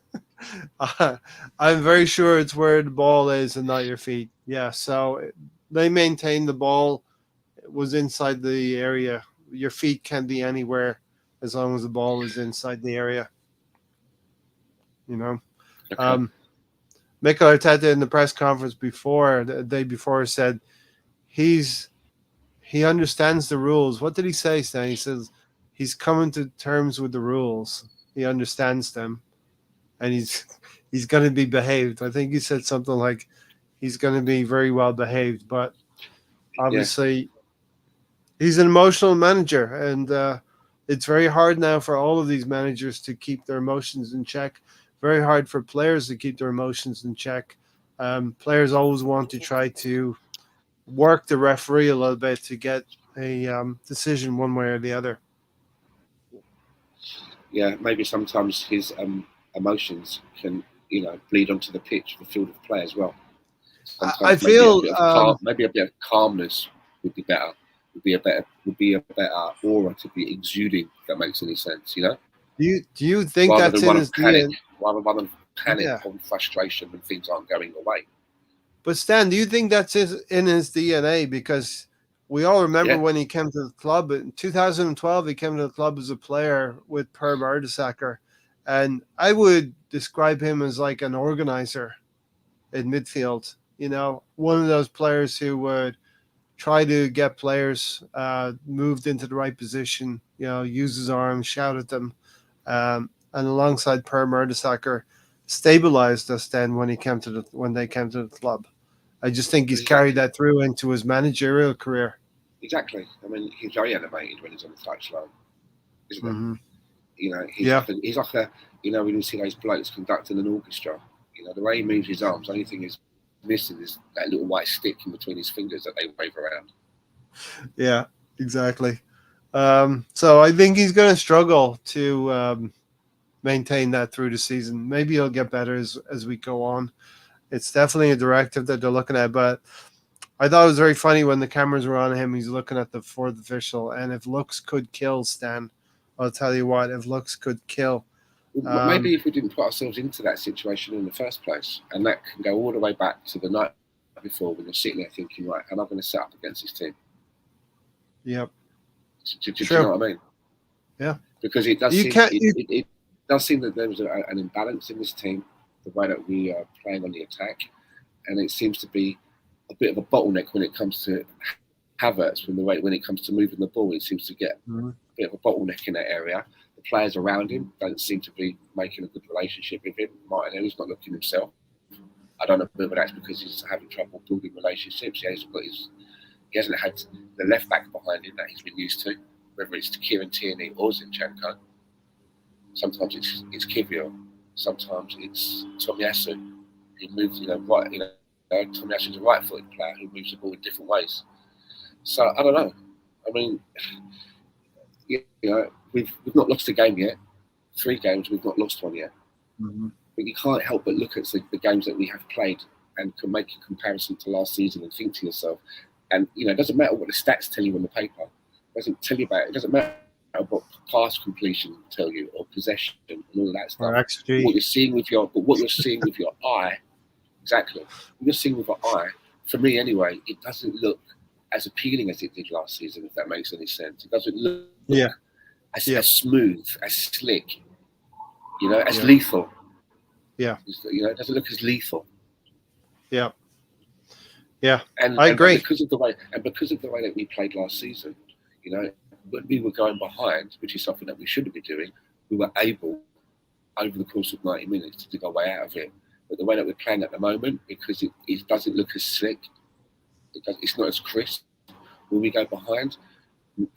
I'm very sure it's where the ball is and not your feet. Yeah, so they maintain the ball was inside the area. Your feet can be anywhere as long as the ball is inside the area. You know? Okay. Mikel Arteta in the press conference the day before, said he understands the rules. What did he say, Stan? He says he's coming to terms with the rules. He understands them, and he's going to be behaved. I think he said something like he's going to be very well behaved, but obviously he's an emotional manager, and it's very hard now for all of these managers to keep their emotions in check. Very hard for players to keep their emotions in check. Players always want to try to work the referee a little bit to get a decision one way or the other. Yeah, maybe sometimes his emotions can, bleed onto the pitch, the field of play as well. Sometimes I feel maybe a bit of calmness would be better. Would be a better aura to be exuding. If that makes any sense, Do you think rather that's than in his panic, rather than panic or frustration when things aren't going away? But Stan, do you think that's in his DNA? Because we all remember when he came to the club in 2012. He came to the club as a player with Per Mertesacker, and I would describe him as like an organizer in midfield. one of those players who would try to get players moved into the right position, use his arms, shout at them, and alongside Per Mertesacker, stabilized us then when they came to the club. I just think he's carried that through into his managerial career. Exactly. I mean, he's very animated when he's on the touchline, isn't it? Mm-hmm. He's like a when you see those blokes conducting an orchestra, the way he moves his arms, the only thing is missing is that little white stick in between his fingers that they wave around. Yeah, exactly. So I think he's going to struggle to maintain that through the season. Maybe he'll get better as we go on. It's definitely a directive that they're looking at, but I thought it was very funny when the cameras were on him. He's looking at the fourth official, and if looks could kill, Stan, I'll tell you what, if looks could kill. Maybe if we didn't put ourselves into that situation in the first place, and that can go all the way back to the night before when you're sitting there thinking, right, am I going to set up against this team? Yep. Do you know what I mean? Yeah. Because it does it does seem that there was an imbalance in this team, the way that we are playing on the attack, and it seems to be a bit of a bottleneck when it comes to Havertz. When it comes to moving the ball, it seems to get a bit of a bottleneck in that area. The players around him don't seem to be making a good relationship with him. Martinelli's not looking himself. I don't know whether that's because he's having trouble building relationships. He hasn't had the left back behind him that he's been used to, whether it's Kieran Tierney or Zinchenko. Sometimes it's Kivior, sometimes it's Tomiyasu. He moves, right. Tomiyasu's a right-footed player who moves the ball in different ways. So I don't know. I mean, we've not lost a game yet. 3 games, we've not lost one yet. Mm-hmm. But you can't help but look at the games that we have played and can make a comparison to last season and think to yourself. And it doesn't matter what the stats tell you on the paper. It doesn't tell you about it. It doesn't matter what pass completion tell you or possession and all of that stuff. What you're seeing with your eye, exactly. What you're seeing with your eye, for me anyway, it doesn't look as appealing as it did last season, if that makes any sense. It doesn't look as smooth, as slick, as lethal. Yeah. It doesn't look as lethal. Yeah. Yeah. And I agree. And because of the way that we played last season, when we were going behind, which is something that we shouldn't be doing, we were able, over the course of 90 minutes, to dig our way out of it. But the way that we're playing at the moment, because it doesn't look as slick, it's not as crisp. When we go behind,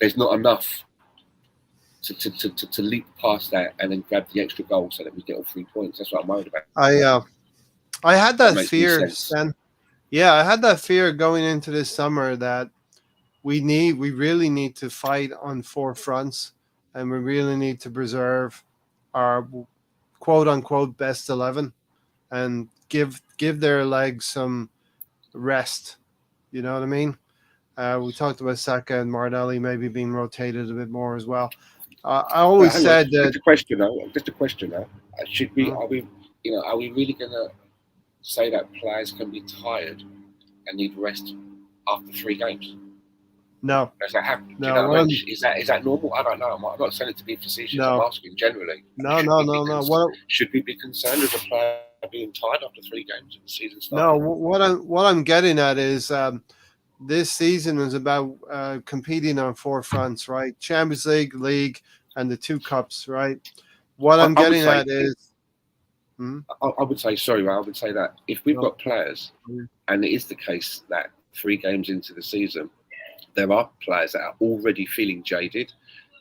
there's not enough to leap past that and then grab the extra goal so that we get all 3 points. That's what I'm worried about. I had that fear, Stan. Yeah, I had that fear going into this summer that we really need to fight on 4 fronts, and we really need to preserve our quote unquote best 11 and give their legs some rest. You know what I mean? We talked about Saka and Martinelli maybe being rotated a bit more as well. I always said that. Just a question though. Should we? Are we really going to say that players can be tired and need rest after 3 games? No. Does that happen? No. Is that normal? I don't know. I'm not saying it to be facetious. No. I'm asking generally. No. Should we be concerned as a player being tired after 3 games of the season starting? No. What I'm getting at is this season is about competing on 4 fronts, right? Champions League, and the 2 cups, right? What I'm getting at is. I would say, sorry, I would say that if we've got players, and it is the case that 3 games into the season, there are players that are already feeling jaded,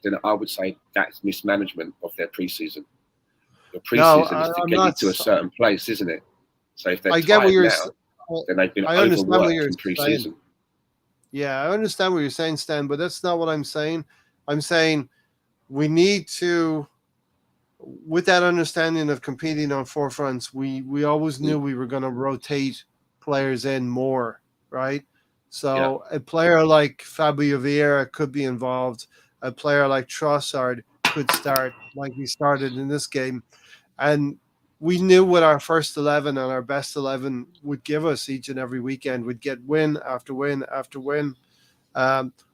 then I would say that's mismanagement of their pre-season. Your pre-season is to get you to a certain place, isn't it? So if they're tired now, then they've been overworked in pre-season. Yeah, I understand what you're saying, Stan, but that's not what I'm saying. I'm saying we need to, with that understanding of competing on 4 fronts, we always knew we were going to rotate players in more, right? So a player like Fabio Vieira could be involved. A player like Trossard could start like he started in this game. And we knew what our first 11 and our best 11 would give us each and every weekend. We'd get win after win after win.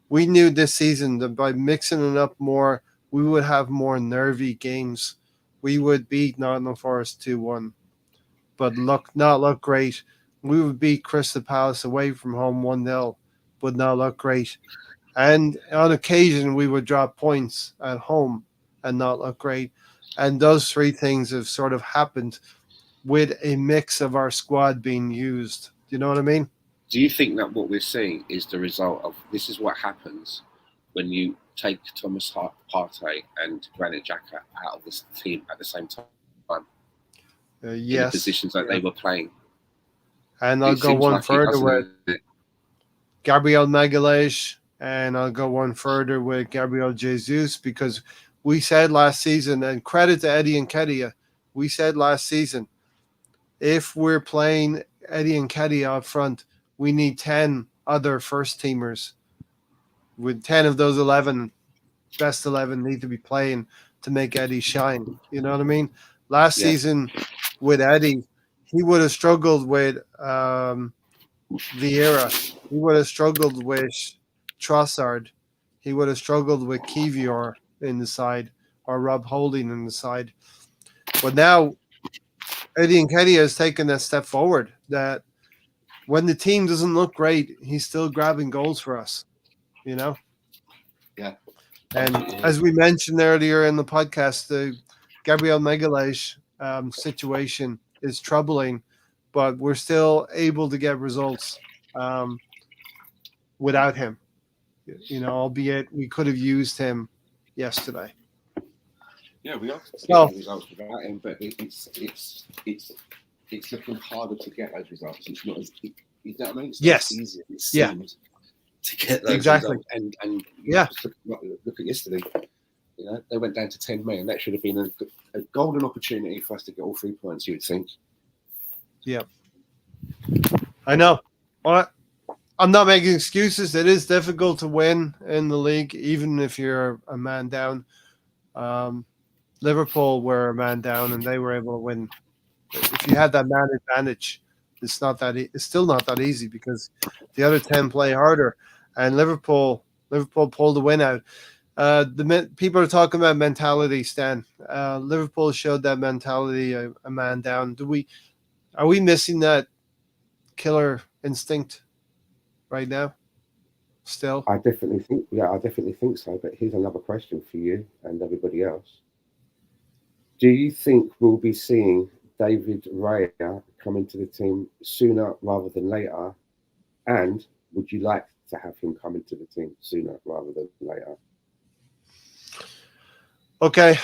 We knew this season that by mixing it up more, we would have more nervy games. We would beat Nottingham Forest 2-1, but not look great. we would beat Crystal Palace away from home 1-0, would not look great. And on occasion, we would drop points at home and not look great. And those three things have sort of happened with a mix of our squad being used. Do you know what I mean? Do you think that what we're seeing is the result of this is what happens when you take Thomas Partey and Granit Xhaka out of this team at the same time in the Yes. positions that they were playing? And I'll go one further with Gabriel Magalhaes, and I'll go one further with Gabriel Jesus, because we said last season, and credit to Eddie Nketiah, we said last season, if we're playing Eddie Nketiah up front, we need 10 other first teamers. With 10 of those 11, best 11 need to be playing to make Eddie shine. You know what I mean? Last season with Eddie, he would have struggled with Vieira. He would have struggled with Trossard. He would have struggled with Kivior in the side, or Rob Holding in the side. But now Eddie Nketiah has taken that step forward, that when the team doesn't look great, he's still grabbing goals for us, you know? Yeah. And as we mentioned earlier in the podcast, the Gabriel Magalhaes situation is troubling, but we're still able to get results without him. You know, albeit we could have used him yesterday. Yeah, we are getting results without him, but it's looking harder to get those results. It's not as you know what I mean? It's not as easy as it seems to get those results. And look at yesterday. You know, they went down to 10 men. That should have been a golden opportunity for us to get all 3 points, you would think. Yeah. I know. Well, I'm not making excuses. It is difficult to win in the league, even if you're a man down. Liverpool were a man down, and they were able to win. If you had that man advantage, it's still not that easy, because the other 10 play harder, and Liverpool pulled the win out. People are talking about mentality, Stan. Liverpool showed that mentality, a man down. Are we missing that killer instinct right now? Still, I definitely think so. But here's another question for you and everybody else. Do you think we'll be seeing David Raya come into the team sooner rather than later? And would you like to have him come into the team sooner rather than later? Okay,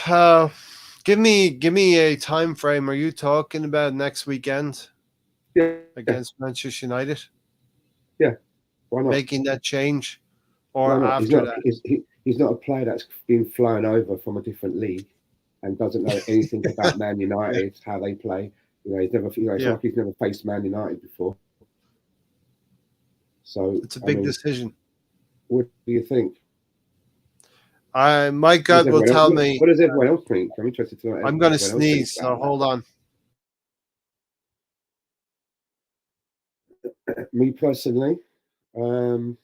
give me a time frame. Are you talking about next weekend? Yeah, against Manchester United? Yeah, why not? Making that change, or after that? He's not a player that's been flown over from a different league and doesn't know anything about Man United, how they play. You know, he's never. You know, it's like he's never faced Man United before. So it's a big decision. What do you think? My gut will tell me. What does everyone else think? I'm interested to know. I'm going to sneeze, so hold on. Me personally, I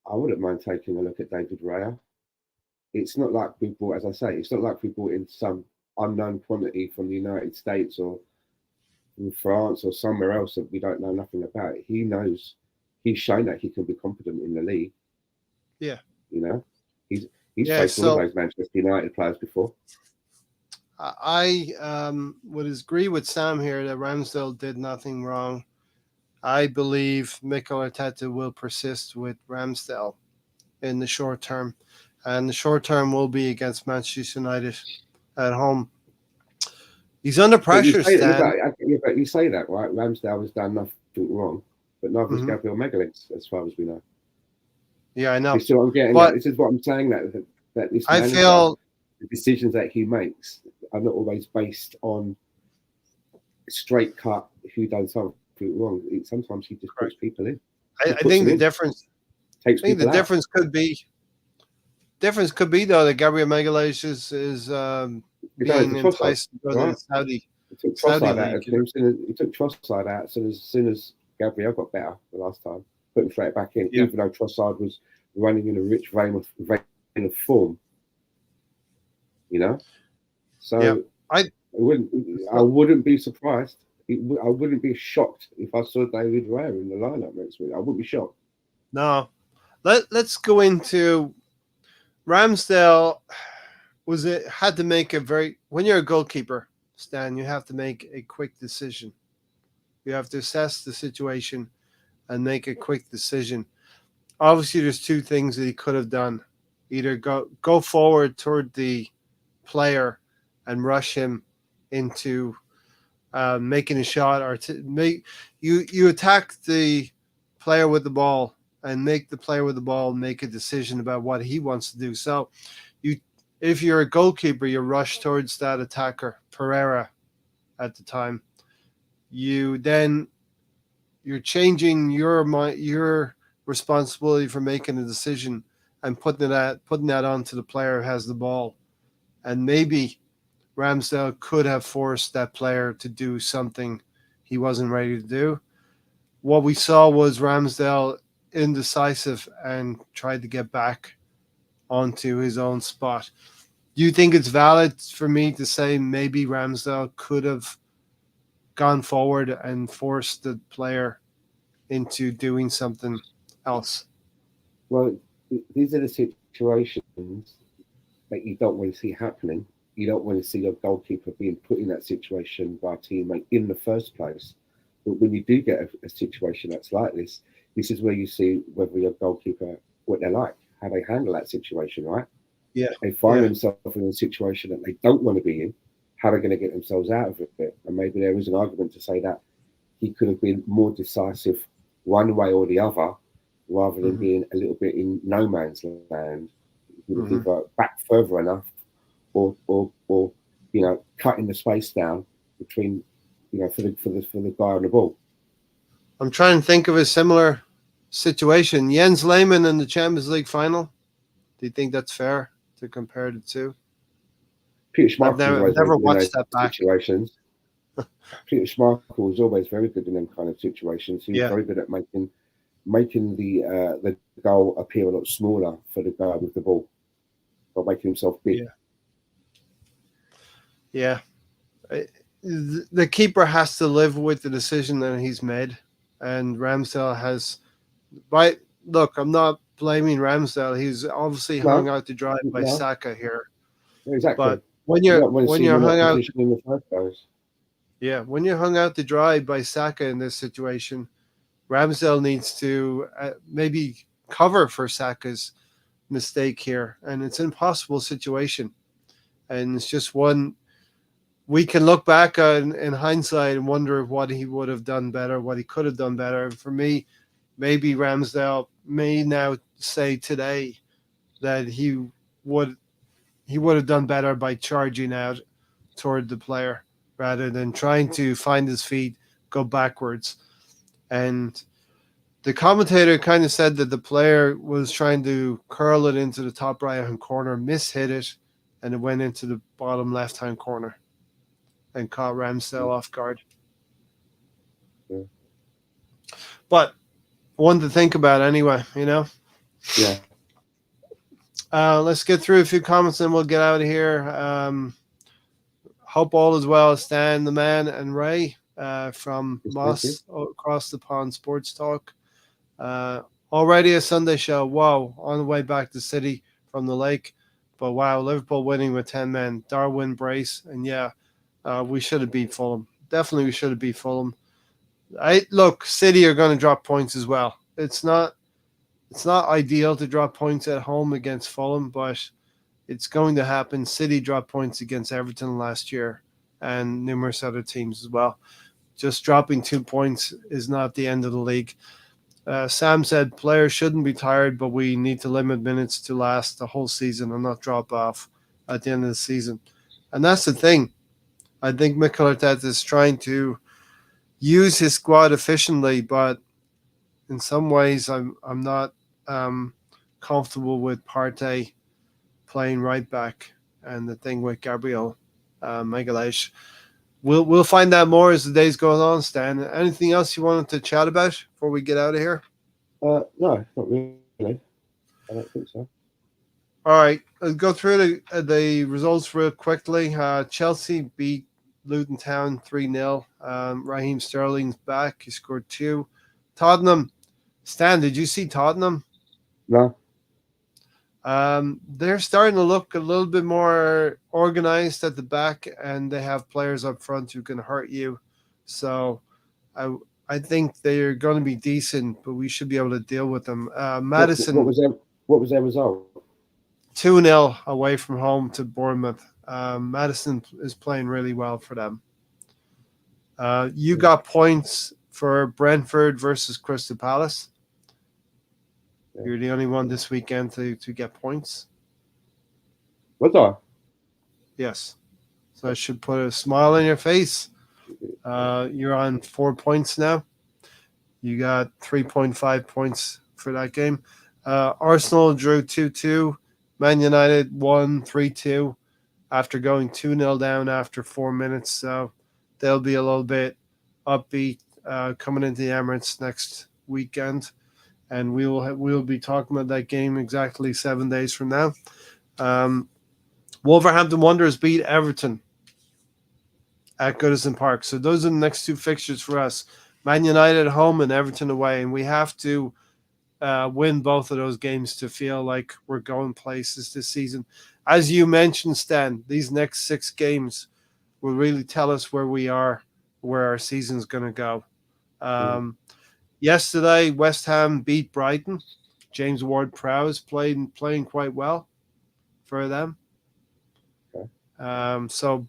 wouldn't mind taking a look at David Raya. It's not like we bought, as I say, it's not like we bought in some unknown quantity from the United States or in France or somewhere else that we don't know nothing about. He knows, he's shown that he can be competent in the league. Yeah. You know, he's faced all of those Manchester United players before. I would agree with Sam here that Ramsdale did nothing wrong. I believe Mikel Arteta will persist with Ramsdale in the short term. And the short term will be against Manchester United at home. He's under pressure, Stan. But you say that, right? Ramsdale has done nothing wrong, but neither has Gabriel Magalhaes, as far as we know. Yeah, I know. You see what I'm getting at? This is what I'm saying, that this manager, the decisions that he makes are not always based on straight cut who done something wrong. Sometimes he just puts people in. I think the difference. Difference could be though that Gabriel Magalhaes is being enticed to go to the Saudi. He took Trossard out as soon as Gabriel got better the last time. Put him straight back in, even though Trossard was running in a rich vein of form. You know, so I wouldn't be surprised I wouldn't be shocked if I saw David Raya in the lineup next week. I wouldn't be shocked. No. Let's go into Ramsdale. Had to make when you're a goalkeeper, Stan, you have to make a quick decision. You have to assess the situation and make a quick decision. Obviously, there's two things that he could have done: either go forward toward the player and rush him into making a shot, or you attack the player with the ball and make the player with the ball make a decision about what he wants to do. So, if you're a goalkeeper, you rush towards that attacker, Pereira, at the time. You're changing your responsibility for making a decision and putting that onto the player who has the ball. And maybe Ramsdale could have forced that player to do something he wasn't ready to do. What we saw was Ramsdale indecisive and tried to get back onto his own spot. Do you think it's valid for me to say maybe Ramsdale could have gone forward and forced the player into doing something else? Well, these are the situations that you don't want to see happening. You don't want to see your goalkeeper being put in that situation by a teammate in the first place. But when you do get a situation that's like this is where you see whether your goalkeeper, what they're like, how they handle that situation, right? Yeah. They find themselves in a situation that they don't want to be in, how they're going to get themselves out of it. And maybe there is an argument to say that he could have been more decisive one way or the other, rather than being a little bit in no man's land. He would have either back further enough or cutting the space down between, for the guy on the ball. I'm trying to think of a similar situation. Jens Lehmann in the Champions League final. Do you think that's fair to compare the two? Peter Schmeichel I've never watched that back. Situations. Peter Schmeichel was always very good in them kind of situations. He was very good at making the goal appear a lot smaller for the guy with the ball, by making himself big. Yeah. The keeper has to live with the decision that he's made, and Ramsdale has. Look, I'm not blaming Ramsdale. He's obviously hung out to dry by Saka here. Exactly. But when you're hung out in the first place. Yeah, when you're hung out to dry by Saka in this situation, Ramsdale needs to maybe cover for Saka's mistake here, and it's an impossible situation. And it's just one we can look back on in hindsight and wonder what he would have done better, what he could have done better. And for me, maybe Ramsdale may now say today that he would have done better by charging out toward the player rather than trying to find his feet, go backwards. And the commentator kind of said that the player was trying to curl it into the top right-hand corner, mishit it, and it went into the bottom left-hand corner and caught Ramsdale off guard. Yeah. But one to think about anyway, Yeah. Let's get through a few comments and we'll get out of here. Hope all is well, Stan, the man, and Ray from Moss Across the Pond Sports Talk. Already a Sunday show. Wow, on the way back to City from the lake. But wow, Liverpool winning with 10 men. Darwin brace. And we should have beat Fulham. Definitely we should have beat Fulham. Look, City are going to drop points as well. It's not ideal to drop points at home against Fulham, but it's going to happen. City dropped points against Everton last year and numerous other teams as well. Just dropping 2 points is not the end of the league. Sam said players shouldn't be tired, but we need to limit minutes to last the whole season and not drop off at the end of the season. And that's the thing. I think Mikel Arteta is trying to use his squad efficiently, but in some ways I'm not comfortable with Partey playing right back and the thing with Gabriel Magalhaes. We'll find out more as the days go on, Stan. Anything else you wanted to chat about before we get out of here? No, not really. I don't think so. All right, let's go through the results real quickly. Chelsea beat Luton Town 3-0. Raheem Sterling's back. He scored 2. Tottenham. Stan, did you see Tottenham? No. They're starting to look a little bit more organized at the back, and they have players up front who can hurt you. So I think they're going to be decent, but we should be able to deal with them. Madison. What was their result? 2-0 away from home to Bournemouth. Madison is playing really well for them. You got points for Brentford versus Crystal Palace. Yeah. You're the only one this weekend to get points. Was I? Yes. So I should put a smile on your face. You're on 4 points now. You got 3.5 points for that game. Arsenal drew 2-2. Man United won 3-2 after going 2-0 down after 4 minutes. So they'll be a little bit upbeat coming into the Emirates next weekend. And we'll be talking about that game exactly 7 days from now. Wolverhampton Wanderers beat Everton at Goodison Park. So those are the next 2 fixtures for us. Man United at home and Everton away. And we have to win both of those games to feel like we're going places this season. As you mentioned, Stan, these next 6 games will really tell us where we are, where our season's going to go. Yesterday, West Ham beat Brighton. James Ward-Prowse playing quite well for them. Okay. So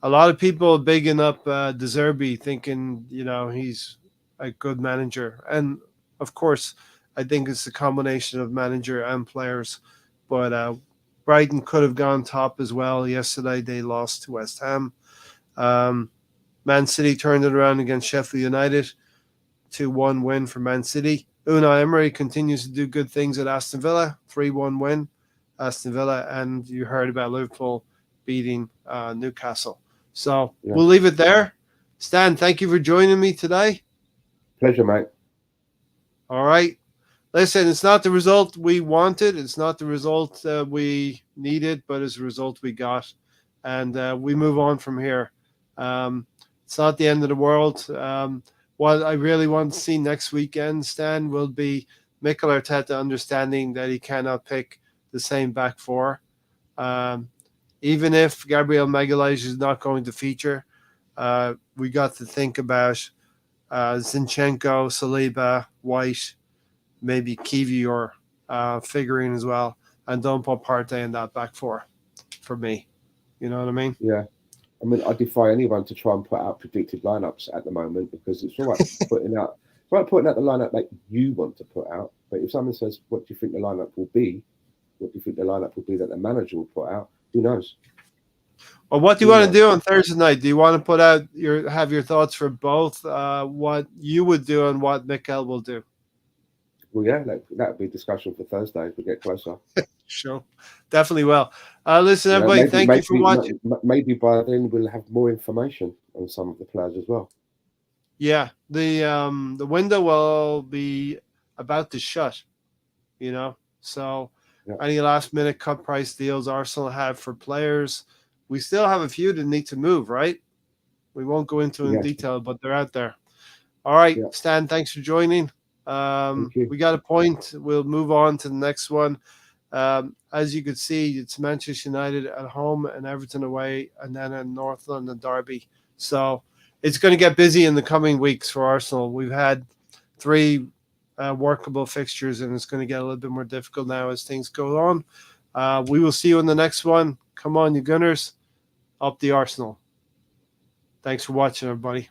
a lot of people are bigging up De Zerbi, thinking, he's a good manager. And, of course, I think it's a combination of manager and players. But Brighton could have gone top as well. Yesterday, they lost to West Ham. Man City turned it around against Sheffield United. 2-1 win for Man City. Unai Emery continues to do good things at Aston Villa. 3-1 win, Aston Villa. And you heard about Liverpool beating Newcastle. So We'll leave it there. Stan, thank you for joining me today. Pleasure, mate. All right. Listen, it's not the result we wanted. It's not the result we needed, but it's the result we got. And we move on from here. It's not the end of the world. What I really want to see next weekend, Stan, will be Mikel Arteta understanding that he cannot pick the same back 4. Even if Gabriel Magalhaes is not going to feature, we got to think about Zinchenko, Saliba, White, maybe Kiwior figuring as well, and don't put Partey in that back 4 for me. You know what I mean? Yeah. I mean, I defy anyone to try and put out predicted lineups at the moment, because it's all right putting out the lineup that you want to put out. But if someone says, "What do you think the lineup will be?" What do you think the lineup will be that the manager will put out? Who knows? Well, what do you want to do on Thursday night? Do you want to put out have your thoughts for both? What you would do and what Mikel will do? Well, yeah, that would be a discussion for Thursday if we get closer. Sure, definitely will. Listen, everybody, thank you for watching. Maybe by then we'll have more information on some of the players as well. Yeah, the window will be about to shut, So any last minute cut price deals Arsenal have for players, we still have a few that need to move, right? We won't go into in detail, but they're out there. All right, Stan, thanks for joining. We got a point. We'll move on to the next one. As you can see, it's Manchester United at home and Everton away, and then a North London derby. So it's going to get busy in the coming weeks for Arsenal. We've had 3 workable fixtures, and it's going to get a little bit more difficult now as things go on. We will see you in the next one. Come on, you Gunners. Up the Arsenal. Thanks for watching, everybody.